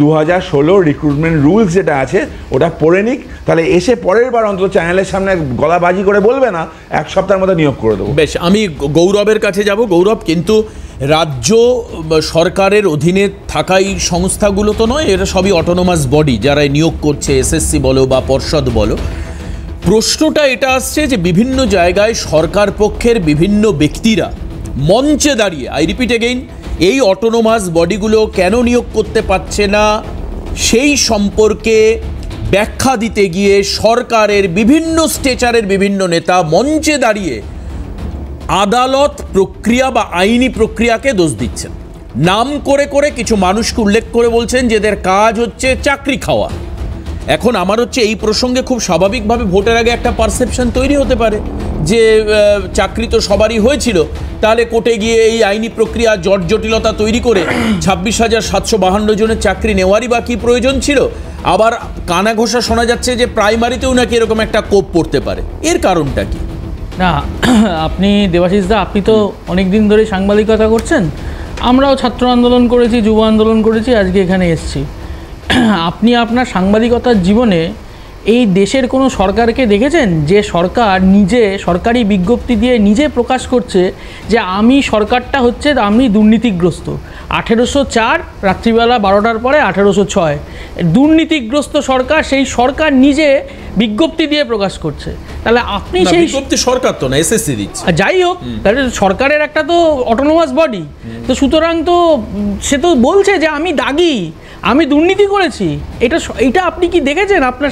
2016 রিক্রুটমেন্ট রুলস যেটা আছে ওটা পড়ে নিক, তাহলে এসে পরের বার অন্তত চ্যানেলের সামনে গলাবাজি করে বলবে না 1 সপ্তাহের মধ্যে নিয়োগ করে দেবো। বেশ, আমি গৌরবের কাছে যাব। গৌরব, কিন্তু রাজ্য সরকারের অধীনে থাকা এই সংস্থাগুলো তো নয়, এরা সবই অটোনোমাস বডি, যারা নিয়োগ করছে, এসএসসি বলো বা পর্ষদ বলো। প্রশ্নটা এটা আসছে যে বিভিন্ন জায়গায় সরকার পক্ষের বিভিন্ন ব্যক্তিরা মঞ্চে দাঁড়িয়ে, আই রিপিট এগেইন, এই অটোনোমাস বডিগুলো কেন নিয়োগ করতে পারছে না সেই সম্পর্কে ব্যাখ্যা দিতে গিয়ে সরকারের বিভিন্ন স্টেচারের বিভিন্ন নেতা মঞ্চে দাঁড়িয়ে আদালত প্রক্রিয়া বা আইনি প্রক্রিয়াকে দোষ দিচ্ছেন। নাম করে করে কিছু মানুষকে উল্লেখ করে বলছেন যে এদের কাজ হচ্ছে চাকরি খাওয়া। এখন আমার হচ্ছে এই প্রসঙ্গে খুব স্বাভাবিকভাবে ভোটের আগে একটা পারসেপশন তৈরি হতে পারে যে চাকরি তো সবারই হয়েছিল, তাহলে কোর্টে গিয়ে এই আইনি প্রক্রিয়া জটিলতা তৈরি করে 26,752 জনের চাকরি নেওয়ারই বা কি প্রয়োজন ছিল। আবার কানা ঘোষা শোনা যাচ্ছে যে প্রাইমারিতেও নাকি এরকম একটা কোপ পড়তে পারে, এর কারণটা কি? না, আপনি দেবাশিস দা, আপনি তো অনেক দিন ধরে সাংবাদিকতা করছেন, আমরাও ছাত্র আন্দোলন করেছি, যুব আন্দোলন করেছি, আজকে এখানে এসেছি। আপনি আপনার সাংবাদিকতার জীবনে এই দেশের কোনো সরকারকে দেখেছেন যে সরকার নিজে সরকারি বিজ্ঞপ্তি দিয়ে নিজে প্রকাশ করছে যে আমি সরকারটা হচ্ছে আমি দুর্নীতিগ্রস্ত? 1804 রাত্রিবেলা 12টার পরে 1806 দুর্নীতিগ্রস্ত সরকার, সেই সরকার নিজে বিজ্ঞপ্তি দিয়ে প্রকাশ করছে। তাহলে আপনি সেই বিজ্ঞপ্তি সরকার তো না, এসএসসি দিচ্ছে, যাই হোক, তাহলে সরকারের একটা তো অটোনোমাস বডি, তো সুতরাং তো সে তো বলছে যে আমি দাগি, আমি দুর্নীতি করেছি। এটা আপনি কি দেখেছেন আপনার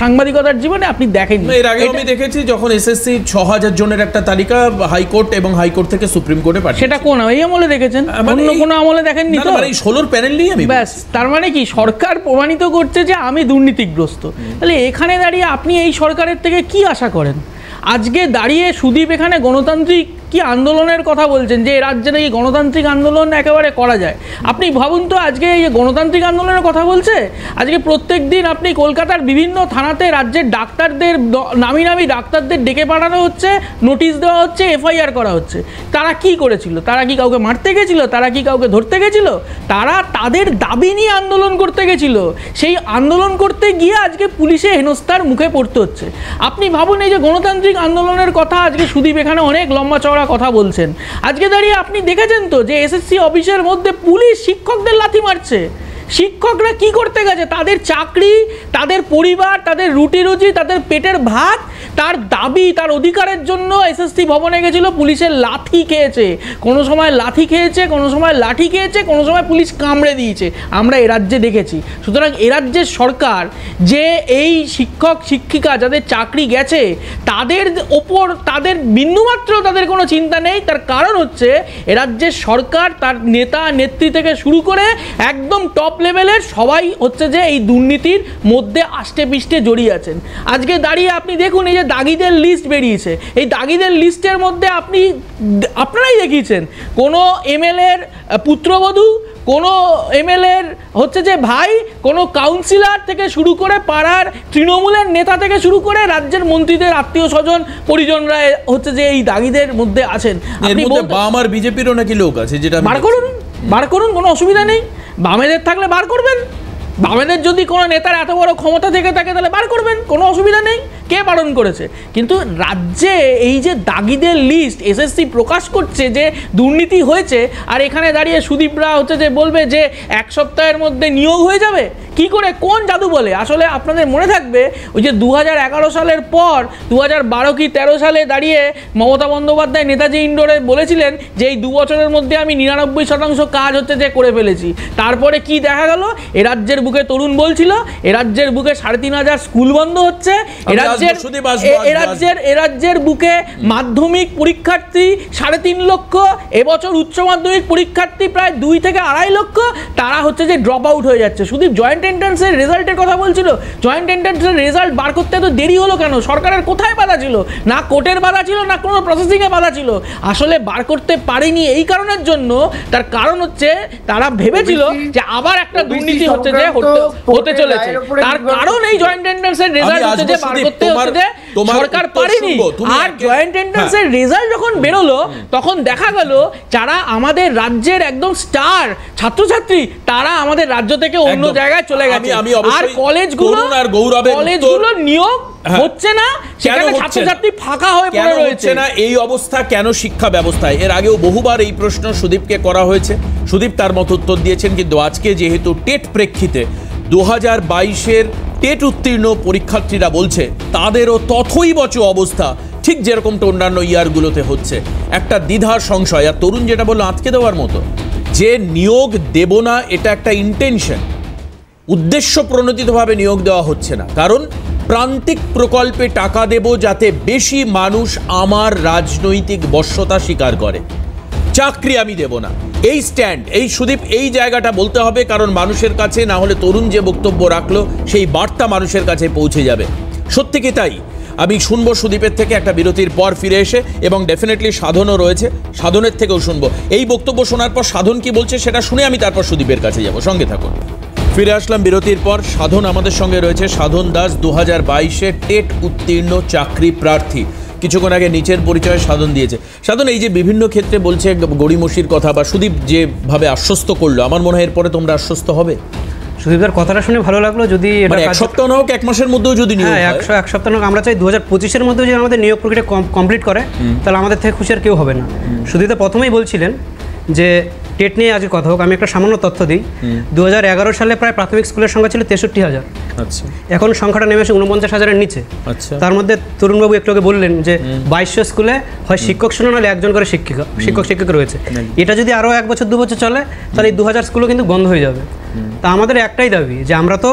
সাংবাদিকতার জীবনে? আপনি দেখেন? এর আগে আমি দেখেছি যখন এসএসসি 6000 জনের একটা তালিকা হাইকোর্ট এবং হাইকোর্ট থেকে সুপ্রিম কোর্টে পাঠিয়েছে। সেটা কোন এই আমলে দেখেছেন? অন্য কোনো আমলে দেখেননি তো? মানে এই 16 প্যানেল নিয়ে আমি ব্যাস, তার মানে কি সরকার প্রমাণিত করছে যে আমি দুর্নীতিগ্রস্ত। তাহলে এখানে দাঁড়িয়ে আপনি এই সরকারের থেকে কি আশা করেন? আজকে দাঁড়িয়ে সুদীপ এখানে গণতান্ত্রিক কি আন্দোলনের কথা বলছেন, যে রাজ্যে নাকি গণতান্ত্রিক আন্দোলন একেবারে করা যায়। আপনি ভাবুন তো, আজকে এই গণতান্ত্রিক আন্দোলনের কথা বলছে, আজকে প্রত্যেক দিন আপনি কলকাতার বিভিন্ন থানাতে রাজ্যের ডাক্তারদের, নামি নামি ডাক্তারদের ডেকে পাঠানো হচ্ছে, নোটিশ দেওয়া হচ্ছে, এফআইআর করা হচ্ছে। তারা কি করেছিল? তারা কি কাউকে মারতে গেছিল? তারা কি কাউকে ধরতে গেছিল? তারা তাদের দাবি নিয়ে আন্দোলন করতে গেছিল। সেই আন্দোলন করতে গিয়ে আজকে পুলিশে হেনস্থার মুখে পড়তে হচ্ছে। আপনি ভাবুন, এই যে গণতান্ত্রিক আন্দোলনের কথা আজকে সুদীপ এখানে অনেক লম্বা চওড়া কথা বলছেন, আজকে দাঁড়িয়ে আপনি দেখেছেন তো যে এসএসসি অফিসের মধ্যে পুলিশ শিক্ষকদের লাথি মারছে। শিক্ষকরা কি করতে গেছে? তাদের চাকরি, তাদের পরিবার, তাদের রুটি রুজি, তাদের পেটের ভাত, তার দাবি, তার অধিকারের জন্য এসএসসি ভবনে গেছিল, পুলিশের লাথি খেয়েছে, কোনো সময় লাথি খেয়েছে, কোনো সময় লাঠি খেয়েছে, কোনো সময় পুলিশ কামড়ে দিয়েছে, আমরা এ রাজ্যে দেখেছি। সুতরাং এ রাজ্যের সরকার যে এই শিক্ষক শিক্ষিকা যাদের চাকরি গেছে তাদের ওপর তাদের বিন্দুমাত্র তাদের কোনো চিন্তা নেই। তার কারণ হচ্ছে এ রাজ্যের সরকার, তার নেতা নেত্রী থেকে শুরু করে একদম টপ লেভেলের সবাই হচ্ছে যে এই দুর্নীতির মধ্যে আষ্টে পিষ্টে জড়িয়ে আছেন। আজকে দাঁড়িয়ে আপনি দেখুন, এই যে দাগিদের লিস্ট বেরিয়েছে, এই দাগিদের লিস্টের মধ্যে আপনারাই দেখিয়েছেন কোনো এমএলএর পুত্রবধূ, কোনো এমএলএর হচ্ছে যে ভাই, কোনো কাউন্সিলর থেকে শুরু করে পাড়ার তৃণমূলের নেতা থেকে শুরু করে রাজ্যের মন্ত্রীদের আত্মীয় স্বজন পরিজনরা হচ্ছে যে এই দাগিদের মধ্যে আছেন। এর মধ্যে বাম আর বিজেপিরও নাকি লোক আছে, যেটা বার করুন, কোনো অসুবিধা নেই। বামেদের থাকলে বার করবেন, বামেদের যদি কোনো নেতার এত বড় ক্ষমতা থেকে থাকে তাহলে বার করবেন, কোনো অসুবিধা নেই, কে বারণ করেছে? কিন্তু রাজ্যে এই যে দাগিদের লিস্ট এসএসসি প্রকাশ করছে যে দুর্নীতি হয়েছে, আর এখানে দাঁড়িয়ে সুদীপরা হচ্ছে যে বলবে যে 1 সপ্তাহের মধ্যে নিয়োগ হয়ে যাবে, কি করে, কোন জাদু বলে? আসলে আপনাদের মনে থাকবে ওই যে 2011 সালের পর 2012 কি 13 সালে দাঁড়িয়ে মমতা বন্দ্যোপাধ্যায় নেতাজি ইন্ডোরে বলেছিলেন যে এই 2 বছরের মধ্যে আমি 99% কাজ হচ্ছে যে করে ফেলেছি। তারপরে কি দেখা গেল? এ রাজ্যের বুকে তরুণ বলছিল, এ রাজ্যের বুকে 3500 স্কুল বন্ধ হচ্ছে, এ রাজ্যের বুকে মাধ্যমিক পরীক্ষার্থী 3.5 লক্ষ, এবছর উচ্চ মাধ্যমিক পরীক্ষার্থী প্রায় 2 থেকে 2.5 লক্ষ, তারা হচ্ছে যে ড্রপ আউট হয়ে যাচ্ছে। শুধু জয়েন্ট এন্ট্রান্সের রেজাল্টের কথা বলছিল, জয়েন্ট এন্ট্রান্সের রেজাল্ট বার করতে এত দেরি হলো কেন? সরকারের কোথায় বাধা ছিল? না কোর্টের বাধা ছিল, না কোনো প্রসেসিংয়ে বাধা ছিল। আসলে বার করতে পারেনি এই কারণের জন্য, তার কারণ হচ্ছে তারা ভেবেছিল যে আবার একটা দুর্নীতি হচ্ছে যে হতে চলেছে, তার কারণ এই জয়েন্ট এন্ট্রান্সের রেজাল্ট হচ্ছে যে বার করতে হচ্ছে যে সরকার পারেনি। আর জয়েন্ট এন্ট্রান্সের রেজাল্ট যখন বেরোলো তখন দেখা গেল যারা আমাদের রাজ্যের একদম স্টার ছাত্রছাত্রী তারা আমাদের রাজ্য থেকে অন্য জায়গায় চলে গেছে। আর কলেজগুলো নিয়োগ হচ্ছে না, সেখানে ছাত্রছাত্রী ফাঁকা হয়ে পড়ে রয়েছে না। এই অবস্থা কেন শিক্ষা ব্যবস্থায়? এর আগেও বহুবার এই প্রশ্ন সুদীপকে করা হয়েছে, সুদীপ তার মতো উত্তর দিয়েছেন। কিন্তু আজকে যেহেতু টেট প্রেক্ষিতে 2022-এর টেট উত্তীর্ণ পরীক্ষার্থীরা বলছে তাদেরও তথৈবচ অবস্থা, ঠিক যেরকমটা অন্যান্য ইয়ারগুলোতে হচ্ছে। একটা দ্বিধার সংশয়, আর তরুণ যেটা বললো আটকে দেওয়ার মতো, যে নিয়োগ দেব না এটা একটা ইন্টেনশন, উদ্দেশ্য প্রণোদিতভাবে নিয়োগ দেওয়া হচ্ছে না, কারণ প্রান্তিক প্রকল্পে টাকা দেব যাতে বেশি মানুষ আমার রাজনৈতিক বশ্যতা স্বীকার করে, চাকরি আমি দেব না। এই স্ট্যান্ড, এই সুদীপ এই জায়গাটা বলতে হবে, কারণ মানুষের কাছে, না হলে তরুণ যে বক্তব্য রাখলো সেই বার্তা মানুষের কাছে পৌঁছে যাবে। সত্যি কি তাই? আমি শুনবো সুদীপের থেকে একটা বিরতির পর ফিরে এসে, এবং ডেফিনেটলি সাধনও রয়েছে, সাধনের থেকেও শুনবো। এই বক্তব্য শোনার পর সাধন কি বলছে সেটা শুনে আমি তারপর সুদীপের কাছে যাব। সঙ্গে থাকুন। ফিরে আসলাম বিরতির পর। সাধন আমাদের সঙ্গে রয়েছে। সাধন দাস 2022-এ টেট উত্তীর্ণ চাকরি প্রার্থী। কিছুক্ষণ আগে নিচের পরিচয় সাধন দিয়েছে। সাধন, এই যে বিভিন্ন ক্ষেত্রে বলছে গড়িমসির কথা, বা সুদীপ যেভাবে আশ্বস্ত করলো, আমার মনে হয় এরপরে তোমরা আশ্বস্ত হবে। সুদীপদার কথাটা শুনে ভালো লাগলো। যদি এটা 1 সপ্তাহ না হোক, 1 মাসের মধ্যেও যদি নিয়োগ হয়, 1 সপ্তাহ না হোক, আমরা চাই 2025-এর মধ্যে যদি আমাদের নিয়োগ প্রক্রিয়া কমপ্লিট করে, তাহলে আমাদের থেকে খুশি আর কেউ হবে না। সুদীপদা প্রথমেই বলছিলেন যে টেট নিয়ে আজকে কথা হোক। আমি একটা সামান্য তথ্য দিই। 2011 সালে প্রায় প্রাথমিক স্কুলের সংখ্যা ছিল 63,000। আচ্ছা, এখন সংখ্যাটা নেমে এসে 49,000-এর নিচে। আচ্ছা, তার মধ্যে তরুণবাবু একটু আগে বললেন যে 2200 স্কুলে হয় শিক্ষক শূন্য, নাহলে একজন করে শিক্ষক রয়েছে। এটা যদি আরও 1 বছর 2 বছর চলে, তাহলে এই 2000 স্কুলও কিন্তু বন্ধ হয়ে যাবে। তা আমাদের একটাই দাবি যে আমরা তো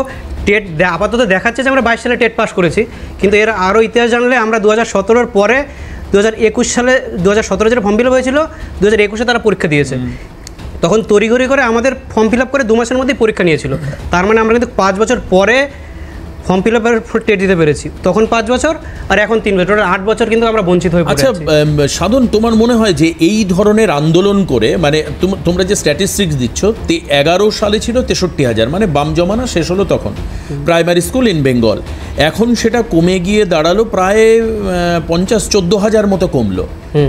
টেট আপাতত দেখাচ্ছে যে আমরা 22 সালে টেট পাস করেছি, কিন্তু এর আরও ইতিহাস জানলে আমরা 2017-এর পরে 2021 সালে 2017 যেটা ফর্ম ফিল আপ হয়েছিল, 2021-এ তারা পরীক্ষা দিয়েছে। তখন তড়িঘড়ি করে আমাদের ফর্ম ফিল আপ করে 2 মাসের মধ্যেই পরীক্ষা নিয়েছিল। তার মানে আমরা কিন্তু 5 বছর পরে ফর্ম ফিল আপের টেট দিতে পেরেছি। তখন 5 বছর, আর এখন 3 বছর, 8 বছর কিন্তু আমরা বঞ্চিত হয়ে পড়েছি। আচ্ছা সাধন, তোমার মনে হয় যে এই ধরনের আন্দোলন করে, মানে তোমরা যে স্ট্যাটিস্টিক্স দিচ্ছ, 11 সালে ছিল 63,000, মানে বাম জমানা শেষ হলো তখন, প্রাইমারি স্কুল ইন বেঙ্গল। এখন সেটা কমে গিয়ে দাঁড়ালো প্রায় 14,000 মতো কমলো।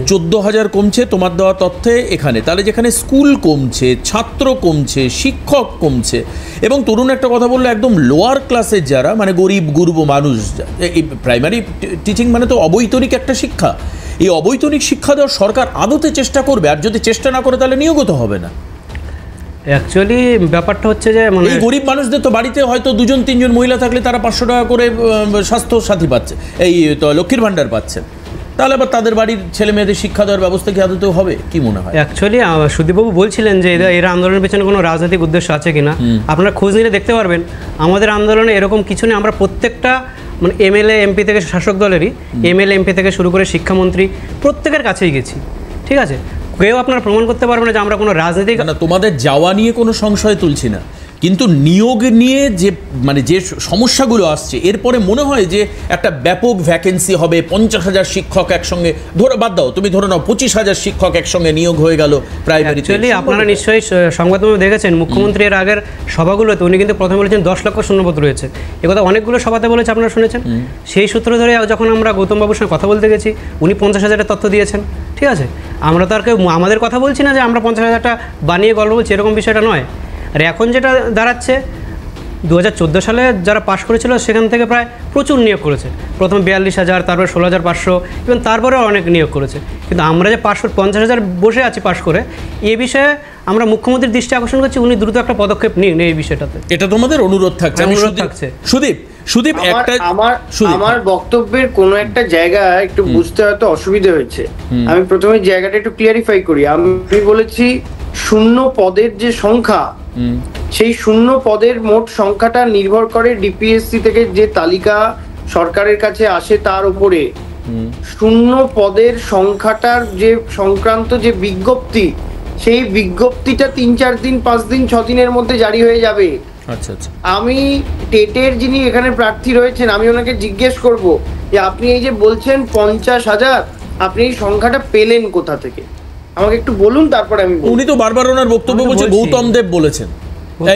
14,000 কমছে তোমার দেওয়া তথ্যে এখানে। তাহলে যেখানে স্কুল কমছে, ছাত্র কমছে, শিক্ষক কমছে, এবং তরুণ একটা কথা বললো, একদম লোয়ার ক্লাসের যারা, মানে গরিব গুরব মানুষ, এই প্রাইমারি টিচিং মানে তো অবৈতনিক একটা শিক্ষা, এই অবৈতনিক শিক্ষা দেওয়ার সরকার আদতে চেষ্টা করবে, আর যদি চেষ্টা না করে তাহলে নিয়োগত হবে না। অ্যাকচুয়ালি ব্যাপারটা হচ্ছে যে মানে এই গরিব মানুষদের তো বাড়িতে হয়তো 2-3 জন মহিলা থাকলে তারা 500 টাকা করে স্বাস্থ্য সাথী পাচ্ছে, এই তো লক্ষ্মীর ভাণ্ডার পাচ্ছে, তাহলে আবার তাদের বাড়ির ছেলে মেয়েদের শিক্ষা দেওয়ার ব্যবস্থা কি আদতেও হবে? কি মনে হয়? অ্যাকচুয়ালি সুদীপবাবু বলছিলেন যে এরা আন্দোলনের পেছনে কোনো রাজনৈতিক উদ্দেশ্য আছে কিনা। আপনারা খোঁজ নিলে দেখতে পারবেন আমাদের আন্দোলনে এরকম কিছু নেই। আমরা প্রত্যেকটা মানে এমএলএ এমপি থেকে শাসক দলেরই, এমএলএ এমপি থেকে শুরু করে শিক্ষামন্ত্রী প্রত্যেকের কাছেই গেছি, ঠিক আছে? কেউ আপনারা প্রমাণ করতে পারবেন না যে আমরা কোনো রাজনৈতিক, না, তোমাদের যাওয়া নিয়ে কোনো সংশয় তুলছি না, কিন্তু নিয়োগ নিয়ে যে মানে যে সমস্যাগুলো আসছে, এরপরে মনে হয় যে একটা ব্যাপক ভ্যাকেন্সি হবে, 50,000 শিক্ষক একসঙ্গে ধরো, বাদ দাও, তুমি ধরে নাও 25,000 শিক্ষক একসঙ্গে নিয়োগ হয়ে গেল প্রাইমারিতে। অ্যাকচুয়ালি আপনারা নিশ্চয়ই সংবাদমাধ্যমে দেখেছেন, মুখ্যমন্ত্রী এর আগের সভাগুলোতে উনি কিন্তু প্রথমে বলেছেন 10 লক্ষ শূন্যপদ রয়েছে, একথা অনেকগুলো সভাতে বলেছে, আপনারা শুনেছেন। সেই সূত্র ধরে যখন আমরা গৌতম বাবুর সঙ্গে কথা বলতে গেছি, উনি 50,000-এর তথ্য দিয়েছেন। ঠিক আছে, আমরা তো আর কেউ আমাদের কথা বলছি না যে আমরা 50,000টা বানিয়ে গল্প বলছি, এরকম বিষয়টা নয়। আর এখন যেটা দাঁড়াচ্ছে, 2014 সালে যারা পাশ করেছিল সেখান থেকে প্রায় প্রচুর নিয়োগ করেছে, প্রথমে 42,000, তারপরে 16,500, এবং তারপরেও অনেক নিয়োগ করেছে। কিন্তু আমরা যে 50,000 বসে আছি পাশ করে, এই বিষয়ে আমরা মুখ্যমন্ত্রীর দৃষ্টি আকর্ষণ করছি, উনি দ্রুত একটা পদক্ষেপ নিন এই বিষয়টাতে। এটা তোমাদের অনুরোধ থাকছে। সুদীপ, একটা আমার বক্তব্যের কোনো একটা জায়গা একটু বুঝতে হয়তো অসুবিধা হয়েছে। আমি প্রথমে জায়গাটা একটু ক্লিয়ারিফাই করি। আমি বলেছি শূন্য পদের যে সংখ্যা, সেই শূন্য পদের মোট সংখ্যাটা নির্ভর করে ডিপিএসসি থেকে যে তালিকা সরকারের কাছে আসে তার উপরে। শূন্য পদের সংখ্যাটার যে সংক্রান্ত যে বিজ্ঞপ্তি, সেই বিজ্ঞপ্তিটা 3-4 দিন 5 দিন 6 দিনের মধ্যে জারি হয়ে যাবে। আচ্ছা আচ্ছা, আমি টেটের যিনি এখানে প্রার্থী রয়েছেন, আমি ওনাকে জিজ্ঞেস করব যে আপনি এই যে বলছেন 50,000, আপনি এই সংখ্যাটা পেলেন কোথা থেকে, আমাকে একটু বলুন, তারপরে আমি। উনি তো বারবার ওনার বক্তব্য বলছে গৌতম দেব বলেছেন,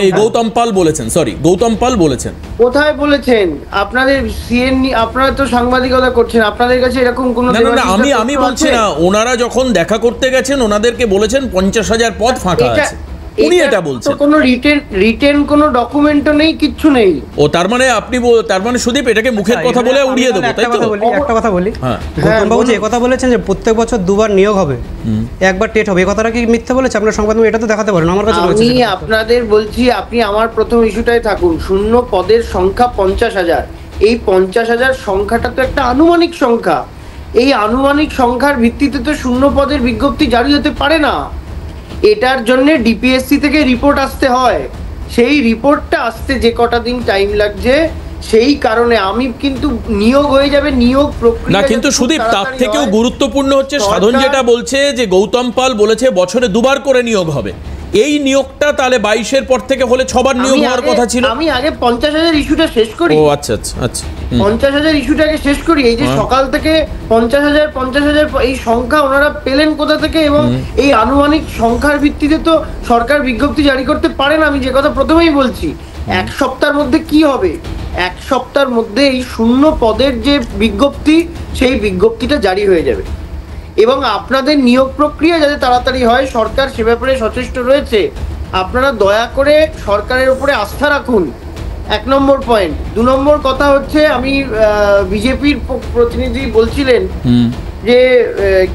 এই গৌতম পাল বলেছেন, গৌতম পাল বলেছেন। কোথায় বলেছেন? আপনাদের সিএন, আপনারা তো সাংবাদিকতা করছেন, আপনাদের কাছে এরকম কোনো না, আমি বলছি না, ওনারা যখন দেখা করতে গেছেন ওনাদেরকে বলেছেন 50,000 পদ ফাঁকা আছে, উনি এটা বলছেন। কোনো রিটেন কোনো ডকুমেন্টও নেই, কিচ্ছু নেই। ও তার মানে সুদীপ এটাকে মুখের কথা বলে উড়িয়ে দেবো, তাই তো? একটা কথা বলি, গৌতম বাবু যে কথা বলেছেন যে প্রত্যেক বছর 2বার নিয়োগ হবে, একবার টেট হবে, এই কথাটা কি মিথ্যা বলেছে? আপনার সংবাদমাধ্যমে এটা তো দেখাতে পারেন। আমার কাছে আমি আপনাদের বলছি, আপনি আমার প্রথম ইস্যুটাই থাকুন। শূন্য পদের সংখ্যা 50,000, এই 50,000 সংখ্যাটা তো একটা আনুমানিক সংখ্যা। এই আনুমানিক সংখ্যার ভিত্তিতে তো শূন্য পদের বিজ্ঞপ্তি জারি হতে পারে না। এটার জন্য ডিপিএসসি থেকে রিপোর্ট আসতে হয়। সেই রিপোর্টটা আসতে যে কটা দিন টাইম লাগছে, সেই কারণে আমি কিন্তু নিয়োগ হয়ে যাবে, নিয়োগ প্রক্রিয়া না। কিন্তু সুদীপ, তার থেকেও গুরুত্বপূর্ণ হচ্ছে সাধন যেটা বলছে যে গৌতম পাল বলেছে বছরে 2বার করে নিয়োগ হবে। এই নিয়োগটা তাহলে 22-এর পর থেকে হলে 6বার নিয়োগ হওয়ার কথা ছিল। আমি আগে 50,000 ইস্যুটা শেষ করি। ও আচ্ছা আচ্ছা আচ্ছা, 50,000 ইস্যুটাকে শেষ করি। এই যে সকাল থেকে 50,000 এই সংখ্যা ওনারা পেলেন কোথা থেকে, এবং এই আনুমানিক সংখ্যার ভিত্তিতে তো সরকার বিজ্ঞপ্তি জারি করতে পারে না। আমি যে কথা প্রথমেই বলছি, 1 সপ্তাহের মধ্যে কি হবে? 1 সপ্তাহের মধ্যে এই শূন্য পদের যে বিজ্ঞপ্তি, সেই বিজ্ঞপ্তিটা জারি হয়ে যাবে, এবং আপনাদের নিয়োগ প্রক্রিয়া যাতে তাড়াতাড়ি হয়, সরকার সে ব্যাপারে সচেষ্ট রয়েছে। আপনারা দয়া করে সরকারের উপরে আস্থা রাখুন, 1 নম্বর পয়েন্ট। 2 নম্বর কথা হচ্ছে, আমি বিজেপির প্রতিনিধি বলছিলেন যে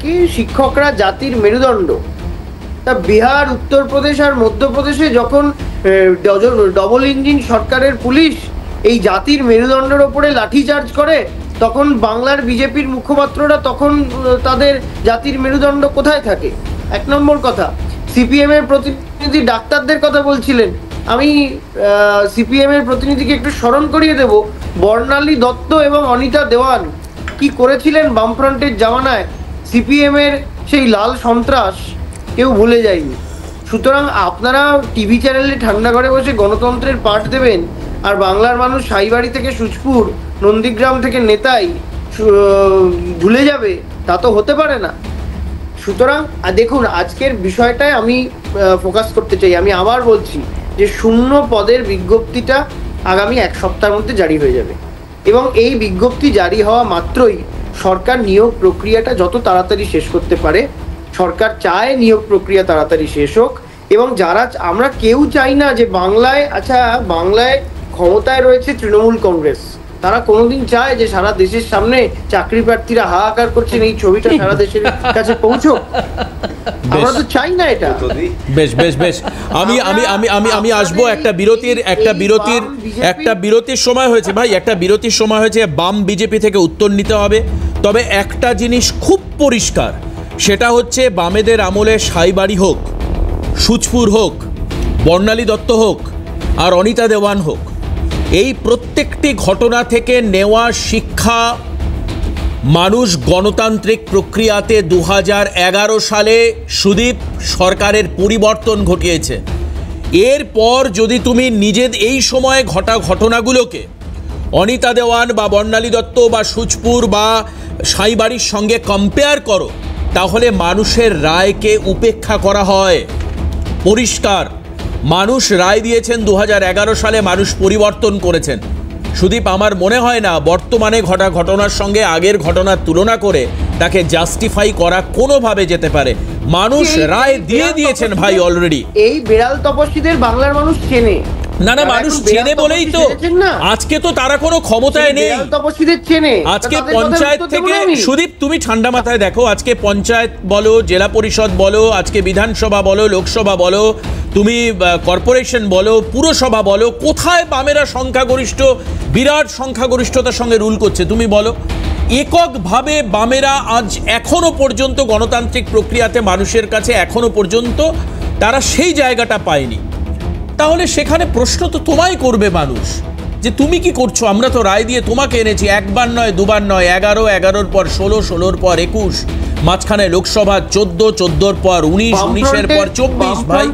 কি শিক্ষকরা জাতির মেরুদণ্ড। তা বিহার, উত্তরপ্রদেশ আর মধ্যপ্রদেশে যখন ডবল ইঞ্জিন সরকারের পুলিশ এই জাতির মেরুদণ্ডের ওপরে লাঠিচার্জ করে, তখন বাংলার বিজেপির মুখপাত্ররা তখন তাদের জাতির মেরুদণ্ড কোথায় থাকে? 1 নম্বর কথা। সিপিএম এর প্রতিনিধি ডাক্তারদের কথা বলছিলেন, আমি সিপিএম এর প্রতিনিধিকে একটু স্মরণ করিয়ে দেব, বর্ণালী দত্ত এবং অনিতা দেওয়ান কি করেছিলেন বামফ্রন্টের জামানায়। সিপিএম এর সেই লাল সন্ত্রাস কেউ ভুলে যায়নি। সুতরাং আপনারা টিভি চ্যানেলে ঠান্ডা ঘরে বসে গণতন্ত্রের পাঠ দেবেন, আর বাংলার মানুষ সাইবাড়ি থেকে সুচপুর, নন্দীগ্রাম থেকে নেতাই ভুলে যাবে, তা তো হতে পারে না। সুতরাং দেখুন, আজকের বিষয়টায় আমি ফোকাস করতে চাই। আমি আবার বলছি যে শূন্য পদের বিজ্ঞপ্তিটা আগামী 1 সপ্তাহের মধ্যে জারি হয়ে যাবে, এবং এই বিজ্ঞপ্তি জারি হওয়া মাত্রই সরকার নিয়োগ প্রক্রিয়াটা যত তাড়াতাড়ি শেষ করতে পারে। সরকার চায় নিয়োগ প্রক্রিয়া তাড়াতাড়ি শেষ হোক, এবং যারা, আমরা কেউ চাই না যে বাংলায় ক্ষমতায় রয়েছে তৃণমূল কংগ্রেস, তারা কোনোদিন চায় যে সারা দেশের সামনে চাকরি প্রার্থীরা হাহাকার করছেন, এই ছবিটা সারা দেশের কাছে পৌঁছুক। আমরা তো চাই না এটা। বেশ বেশ বেশ, আমি আসবো একটা বিরতির সময় হয়েছে ভাই, একটা বিরতির সময় হয়েছে। বাম বিজেপি থেকে উত্তর নিতে হবে। তবে একটা জিনিস খুব পরিষ্কার, সেটা হচ্ছে বামেদের আমলে সাইবাড়ি হোক, সুচপুর হোক, বর্ণালী দত্ত হোক, আর অনিতা দেওয়ান হোক, এই প্রত্যেকটি ঘটনা থেকে নেওয়া শিক্ষা মানুষ গণতান্ত্রিক প্রক্রিয়াতে 2011 সালে সুদীপ সরকারের পরিবর্তন ঘটিয়েছে, এরপর যদি তুমি নিজের এই সময়ে ঘটা ঘটনাগুলোকে অনিতা দেওয়ান বা বর্ণালী দত্ত বা সুচপুর বা সাইবাড়ির সঙ্গে কম্পেয়ার করো, তাহলে মানুষের রায়কে উপেক্ষা করা হয়। পরিষ্কার মানুষ রায় দিয়েছেন 2011 সালে, মানুষ পরিবর্তন করেছেন। সুদীপ, আমার মনে হয় না বর্তমানে ঘটা ঘটনার সঙ্গে আগের ঘটনার তুলনা করে তাকে জাস্টিফাই করা কোনোভাবে যেতে পারে। মানুষ রায় দিয়ে দিয়েছেন ভাই অলরেডি। এই বিড়াল তপস্বীদের বাংলার মানুষ চেনে না, মানুষ চেনে বলেই তো আজকে তো তারা কোনো ক্ষমতায় নেই। আজকে পঞ্চায়েত থেকে, সুদীপ তুমি ঠান্ডা মাথায় দেখো, আজকে পঞ্চায়েত বলো, জেলা পরিষদ বলো, আজকে বিধানসভা বলো, লোকসভা বলো, তুমি কর্পোরেশন বলো, পুরসভা বলো, কোথায় বামেরা সংখ্যাগরিষ্ঠ, বিরাট সংখ্যাগরিষ্ঠতার সঙ্গে রুল করছে তুমি বলো? এককভাবে বামেরা আজ এখনো পর্যন্ত গণতান্ত্রিক প্রক্রিয়াতে মানুষের কাছে এখনো পর্যন্ত তারা সেই জায়গাটা পায়নি। তাহলে সেখানে প্রশ্ন তো তোমায় করবে মানুষ যে তুমি কি করছো। আমরা তো রায় দিয়ে তোমাকে এনেছি, একবার নয়, দুবার নয়, 11, 11-র পর 16, 16-র পর 21, মাঝখানে লোকসভা 14, 14-র পর 19, 19-এর পর 24। ভাই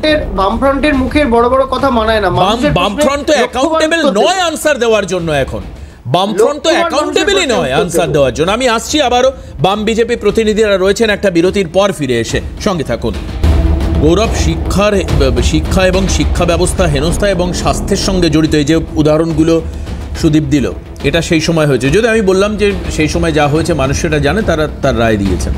বামফ্রন্টের মুখের বড় বড় কথা মানায় না। বামফ্রন্ট তো অ্যাকাউন্টেবল নয় আনসার দেওয়ার জন্য। এখন বামফ্রন্ট তো অ্যাকাউন্টেবলই নয় আনসার দেওয়ার জন্য। আমি আসছি আবারও, বাম বিজেপি প্রতিনিধিরা রয়েছেন একটা বিরতির পর, ফিরে এসে সঙ্গে থাকুন। গৌরব, শিক্ষা এবং শিক্ষা ব্যবস্থা হেনস্থা এবং স্বাস্থ্যের সঙ্গে জড়িত এই যে উদাহরণগুলো সুদীপ দিল, এটা সেই সময় হয়েছে। যদি আমি বললাম যে সেই সময় যা হয়েছে মানুষ সেটা জানে, তারা তার রায় দিয়েছেন,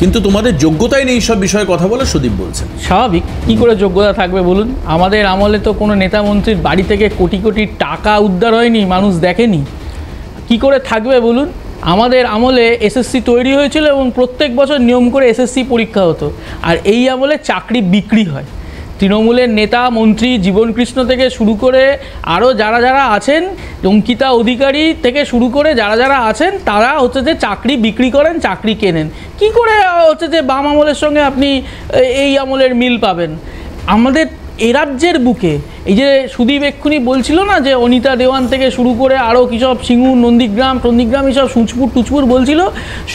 কিন্তু তোমাদের যোগ্যতাই নেই সব বিষয়ে কথা বলে, সুদীপ বলছেন। স্বাভাবিক, কি করে যোগ্যতা থাকবে বলুন? আমাদের আমলে তো কোনো নেতা মন্ত্রীর বাড়ি থেকে কোটি কোটি টাকা উদ্ধার হয়নি, মানুষ দেখেনি, কি করে থাকবে বলুন? আমাদের আমলে এসএসসি তৈরি হয়েছিল এবং প্রত্যেক বছর নিয়ম করে এসএসসি পরীক্ষা হতো, আর এই আমলে চাকরি বিক্রি হয়। তৃণমূলের নেতা মন্ত্রী জীবনকৃষ্ণ থেকে শুরু করে আরও যারা যারা আছেন, অঙ্কিতা অধিকারী থেকে শুরু করে যারা যারা আছেন, তারা হচ্ছে যে চাকরি বিক্রি করেন, চাকরি কেনেন। কি করে হচ্ছে যে বাম আমলের সঙ্গে আপনি এই আমলের মিল পাবেন? আমাদের এ রাজ্যের বুকে এই যে সুদীপ এক্ষুনি বলছিল না যে অনিতা দেওয়ান থেকে শুরু করে আরও কী সব সিঙ্গুর, নন্দীগ্রাম, এইসব সুচপুর টুচপুর বলছিল,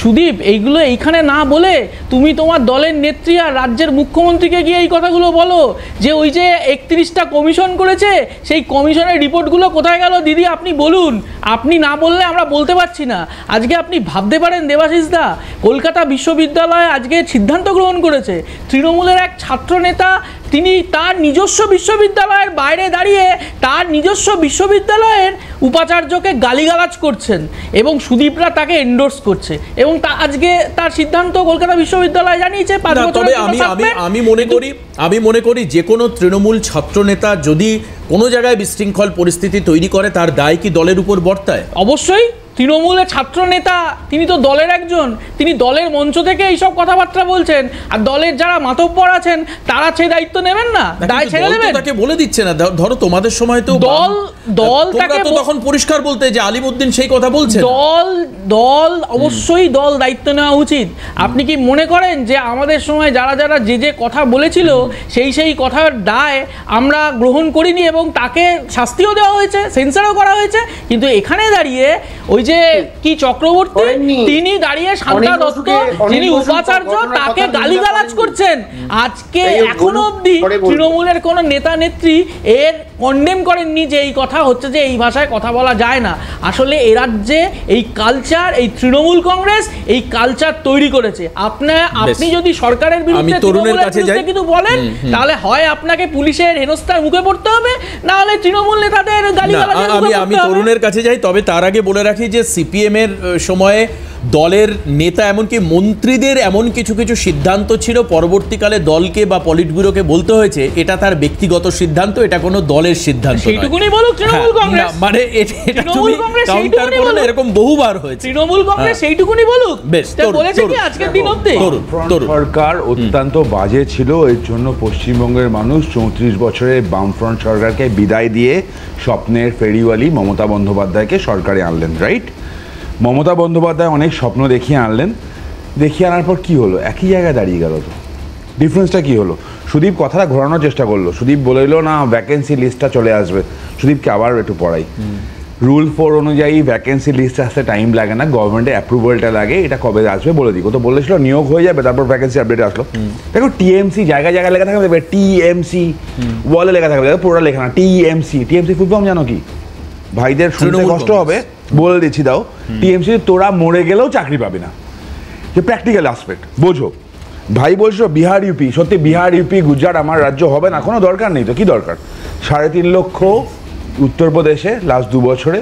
সুদীপ এইগুলো এইখানে না বলে তুমি তোমার দলের নেত্রী আর রাজ্যের মুখ্যমন্ত্রীকে গিয়ে এই কথাগুলো বলো যে ওই যে 31টা কমিশন করেছে, সেই কমিশনের রিপোর্টগুলো কোথায় গেল দিদি আপনি বলুন। আপনি না বললে আমরা বলতে পারছি না। আজকে আপনি ভাবতে পারেন দেবাশিস দা, কলকাতা বিশ্ববিদ্যালয় আজকে সিদ্ধান্ত গ্রহণ করেছে, তৃণমূলের এক ছাত্র নেতা তিনি তার নিজস্ব বিশ্ববিদ্যালয়ের বাইরে দাঁড়িয়ে তার নিজস্ব বিশ্ববিদ্যালয়ের উপাচার্যকে গালিগালাজ করছেন এবং সুদীপরা তাকে এন্ডোর্স করছে, এবং আজকে তার সিদ্ধান্ত কলকাতা বিশ্ববিদ্যালয় জানিয়েছে 5 বছরের জন্য। আমি মনে করি যে কোনো তৃণমূল ছাত্র নেতা যদি কোনো জায়গায় বিশৃঙ্খল পরিস্থিতি তৈরি করে, তার দায় কি দলের উপর বর্তায়? অবশ্যই। তৃণমূলের ছাত্র নেতা, তিনি তো দলের একজন, তিনি দলের মঞ্চ থেকে এইসব কথাবার্তা বলছেন, আর দলের যারা মাতব্বর আছেন তারা সেই দায়িত্ব নেবেন না, দায় ছেড়ে দেবেন। তাকে বলে দিচ্ছে না, ধরো তোমাদের সময় তো দল তাকে তখন পরিষ্কার বলতে যে আলিমউদ্দিন সেই কথা বলছে, দল অবশ্যই দল দায়িত্ব নেওয়া উচিত। আপনি কি মনে করেন যে আমাদের সময় যারা যারা যে কথা বলেছিল সেই কথার দায় আমরা গ্রহণ করিনি এবং তাকে শাস্তিও দেওয়া হয়েছে, সেন্সারও করা হয়েছে? কিন্তু এখানে দাঁড়িয়ে ওই যে কি চক্রবর্তী, তিনি দাঁড়িয়ে শান্তা দত্ত যিনি উপাচার্য, তাকে গালিগালাজ করছেন। আজকে এখনো অবধি তৃণমূলের কোন নেতা নেত্রী এর কন্ডেম করেননি যে এই কথা হচ্ছে যে এই ভাষায় কথা বলা যায় না। আসলে এ রাজ্যে এই কালচার, এই তৃণমূল কংগ্রেস এই কালচার তৈরি করেছে। আপনি যদি সরকারের বিরুদ্ধে কিছু বলেন, তাহলে হয় আপনাকে পুলিশের হেনস্থার মুখে পড়তে হবে, না হলে তৃণমূল নেতাদের গালিগালাজের মুখে পড়তে হবে। আমি তরুণের কাছে যাই, তবে তার আগে বলে রাখি যে সিপিএম এর সময়ে দলের নেতা এমনকি মন্ত্রীদের এমন কিছু কিছু সিদ্ধান্ত ছিল, পরবর্তীকালে দলকে বা পলিট ব্যুরোকে বলতে হয়েছে এটা তার ব্যক্তিগত সিদ্ধান্ত, এটা কোনো দলের সিদ্ধান্ত নয়। সেইটুকুনি বলুক তৃণমূল কংগ্রেস, মানে এটা তুমি কাউন্টার করো না, এরকম বহুবার হয়েছে। তৃণমূল কংগ্রেস সেইটুকুনি বলুক। বেশ, বলেছে কি আজকের দিন অবধি সরকার অত্যন্ত বাজে ছিল, এর জন্য পশ্চিমবঙ্গের মানুষ 34 বছরের বামফ্রন্ট সরকারকে বিদায় দিয়ে স্বপ্নের ফেরিওয়ালি মমতা বন্দ্যোপাধ্যায়কে সরকারে আনলেন, রাইট? মমতা বন্দ্যোপাধ্যায় অনেক স্বপ্ন দেখিয়ে আনলেন, দেখিয়ে আনার পর কী হলো? একই জায়গায় দাঁড়িয়ে গেল। তো ডিফারেন্সটা কী হলো? সুদীপ কথাটা ঘোরানোর চেষ্টা করলো, সুদীপ বলে দিল না ভ্যাকেন্সি লিস্টটা চলে আসবে। সুদীপকে আবার একটু পড়াই, রুল 4 অনুযায়ী ভ্যাকেন্সি লিস্ট আসতে টাইম লাগে না, গভর্নমেন্টের অ্যাপ্রুভালটা লাগে। এটা কবে আসবে বলে দিই, ও তো বলেছিল নিয়োগ হয়ে যাবে, তারপর ভ্যাকেন্সি আপডেট আসলো। দেখো টিএমসি জায়গায় জায়গায় লেখা থাকবে, দেখবে টিএমসি ওয়ালে লেখা থাকবে, দেখো পুরোটা লেখা না টিএমসি। টিএমসি ফুল ফর্ম জানো কি? ভাইদের শুনতে কষ্ট হবে, বলে দিচ্ছি দাও। টিএমসি তোরা মরে গেলেও চাকরি পাবি না, যে প্র্যাকটিক্যাল অ্যাসপেক্ট বোঝো। ভাই বলছো বিহার ইউপি, সত্যি বিহার ইউপি গুজরাট আমার রাজ্য হবে না, কোনো দরকার নেই তো, কি দরকার? 3.5 লক্ষ উত্তরপ্রদেশে লাস্ট 2 বছরে,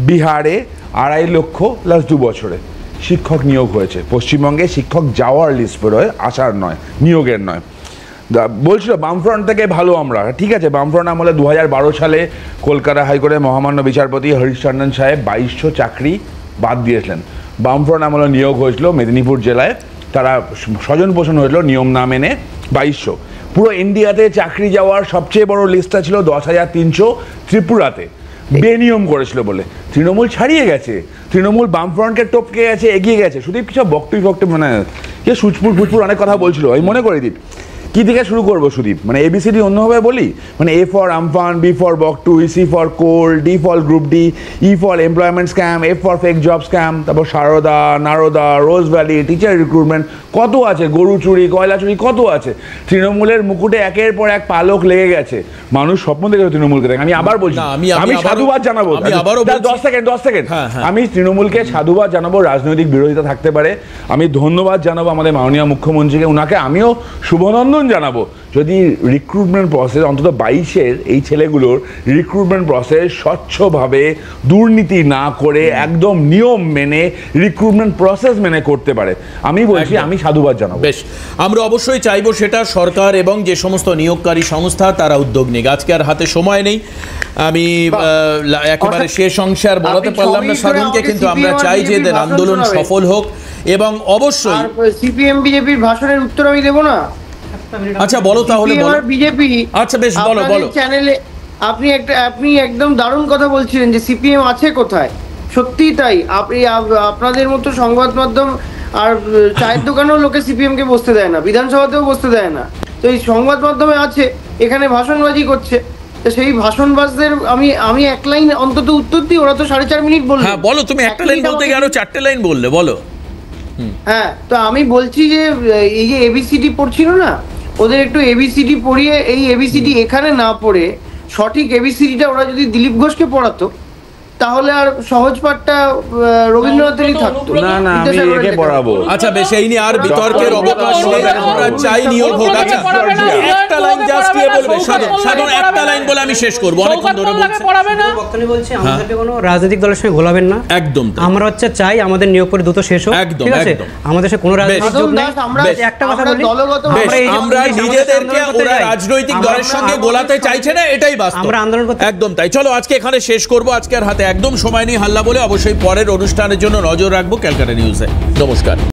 বিহারে 2.5 লক্ষ লাস্ট 2 বছরে শিক্ষক নিয়োগ হয়েছে। পশ্চিমবঙ্গে শিক্ষক যাওয়ার লিস্ট বেরোয়, আসার নয়, নিয়োগের নয়। বলছিল বামফ্রন্ট থেকে ভালো আমরা, ঠিক আছে। বামফ্রন্ট আমলে 2012 সালে কলকাতা হাইকোর্টের মহামান্য বিচারপতি হরিশ টন্ডন সাহেব 2200 চাকরি বাদ দিয়েছিলেন। বামফ্রন্ট আমলে নিয়োগ হয়েছিল মেদিনীপুর জেলায়, তারা স্বজন পোষণ হয়েছিল নিয়ম না মেনে 2200। পুরো ইন্ডিয়াতে চাকরি যাওয়ার সবচেয়ে বড় লিস্টটা ছিল 10,300 ত্রিপুরাতে, বেনিয়ম করেছিল বলে। তৃণমূল ছাড়িয়ে গেছে, তৃণমূল বামফ্রন্টকে টপকে গেছে, এগিয়ে গেছে। শুধু কিছু বক্তব্য মানে সুচপুর ফুচপুর অনেক কথা বলছিল, আমি মনে করে দিই। কি থেকে শুরু করবো সুদীপ? মানে এবিসিডি অন্যভাবে বলি, মানে A for Amphan, B for Bogtui, C for coal, D for group D, E for employment scam, F for fake job scam, তারপর Saradha, Narada, rose valley, teacher recruitment, কত আছে, গরু চুরি, কয়লা চুরি, কত আছে। তৃণমূলের মুকুটে একের পর এক পালক লেগে গেছে, মানুষ স্বপ্ন দেখে তৃণমূলকে দেখে। আমি আবার বলছি, আমি সাধুবাদ জানাবো, 10 সেকেন্ড, আমি তৃণমূলকে সাধুবাদ জানাবো, রাজনৈতিক বিরোধিতা থাকতে পারে। আমি ধন্যবাদ জানাবো আমাদের মাননীয় মুখ্যমন্ত্রীকে, ওনাকে আমিও শুভনন্দন জানাবো। যদি রিক্রুটমেন্ট প্রসেস অন্তত 22-এর এই ছেলেগুলোর রিক্রুটমেন্ট প্রসেস স্বচ্ছভাবে দুর্নীতি না করে একদম নিয়ম মেনে রিক্রুটমেন্ট প্রসেস মেনে করতে পারে, আমি বলছি আমি সাধুবাদ জানাবো। বেশ, আমরা অবশ্যই চাইবো সেটা সরকার এবং যে সমস্ত নিয়োগকারী সংস্থা তারা উদ্যোগ নিক। আজকে আর হাতে সময় নেই, আমি একেবারে শেষ অংশে আর বলাতে পারলাম না সাধনকে, কিন্তু আমরা চাই যে এদের আন্দোলন সফল হোক এবং অবশ্যই সিপিএম বিজেপির ভাষণের উত্তর আমি দেবো না। আচ্ছা বলো তাহলে, বলো বিজেপি। আচ্ছা বেশ, বলো বলো। চ্যানেলে আপনি একদম দারুণ কথা বলছিলেন যে সিপিএম আছে কোথায়। সত্যিই তাই, আপনাদের মতো সংবাদ মাধ্যম আর চায়ের দোকানেও লোকে সিপিএম কে বসতে দেয় না, বিধানসভাতেও বসতে দেয় না। তো এই সংবাদ মাধ্যমে আছে, এখানে ভাষণবাজি করছে। তো সেই ভাষণবাজদের আমি এক লাইন অন্তত উত্তর দিই, ওরা তো 4.5 মিনিট বললো। হ্যাঁ বলো, তুমি একটা লাইন বলতে গিয়ে আরো 4টে লাইন বললে, বলো। হ্যাঁ, তো আমি বলছি যে এই যে এবিসিডি পড়ছিল না, ওদের একটু এবিসিডি পড়িয়ে, এই এবিসিডি এখানে না পড়ে সঠিক এবিসিডিটা ওরা যদি দিলীপ ঘোষকে পড়াতো, তাহলে আর সহজ পাঠটা রবীন্দ্রনাথেরই থাকতো না। না আমি একে পড়াবো। আচ্ছা বেশ, এই নিয়ে আর বিতর্কের অবকাশ নেই, আমরা চাই নিয়োগ হোক। আচ্ছা একটা লাইন জাস্ট দিয়ে বলবে সাধন, একটা লাইন বলে আমি শেষ করব, অনেকক্ষণ ধরে বলছি। বক্তব্য বলছি, আমাদেরকে কোনো রাজনৈতিক দলের সঙ্গে গোলাবেন না, একদম। আমরা চাই আমাদের নিয়োগ করে দ্রুত শেষ হোক, ঠিক আছে? আমাদের সাথে কোনো রাজনৈতিক যোগ নেই। একটা কথা বলি, আমরা নিজেদেরকে ওরা রাজনৈতিক দলের সঙ্গে গোলাতে চাইছে না, এটাই বাস্তব। আমরা আন্দোলন করতে একদম তাই। চলো আজকে এখানে শেষ করব, আজকের হাতে একদম সময় নেই হাল্লা বলে। অবশ্যই পরের অনুষ্ঠানের জন্য নজর রাখবো ক্যালকাটা নিউজে। নমস্কার।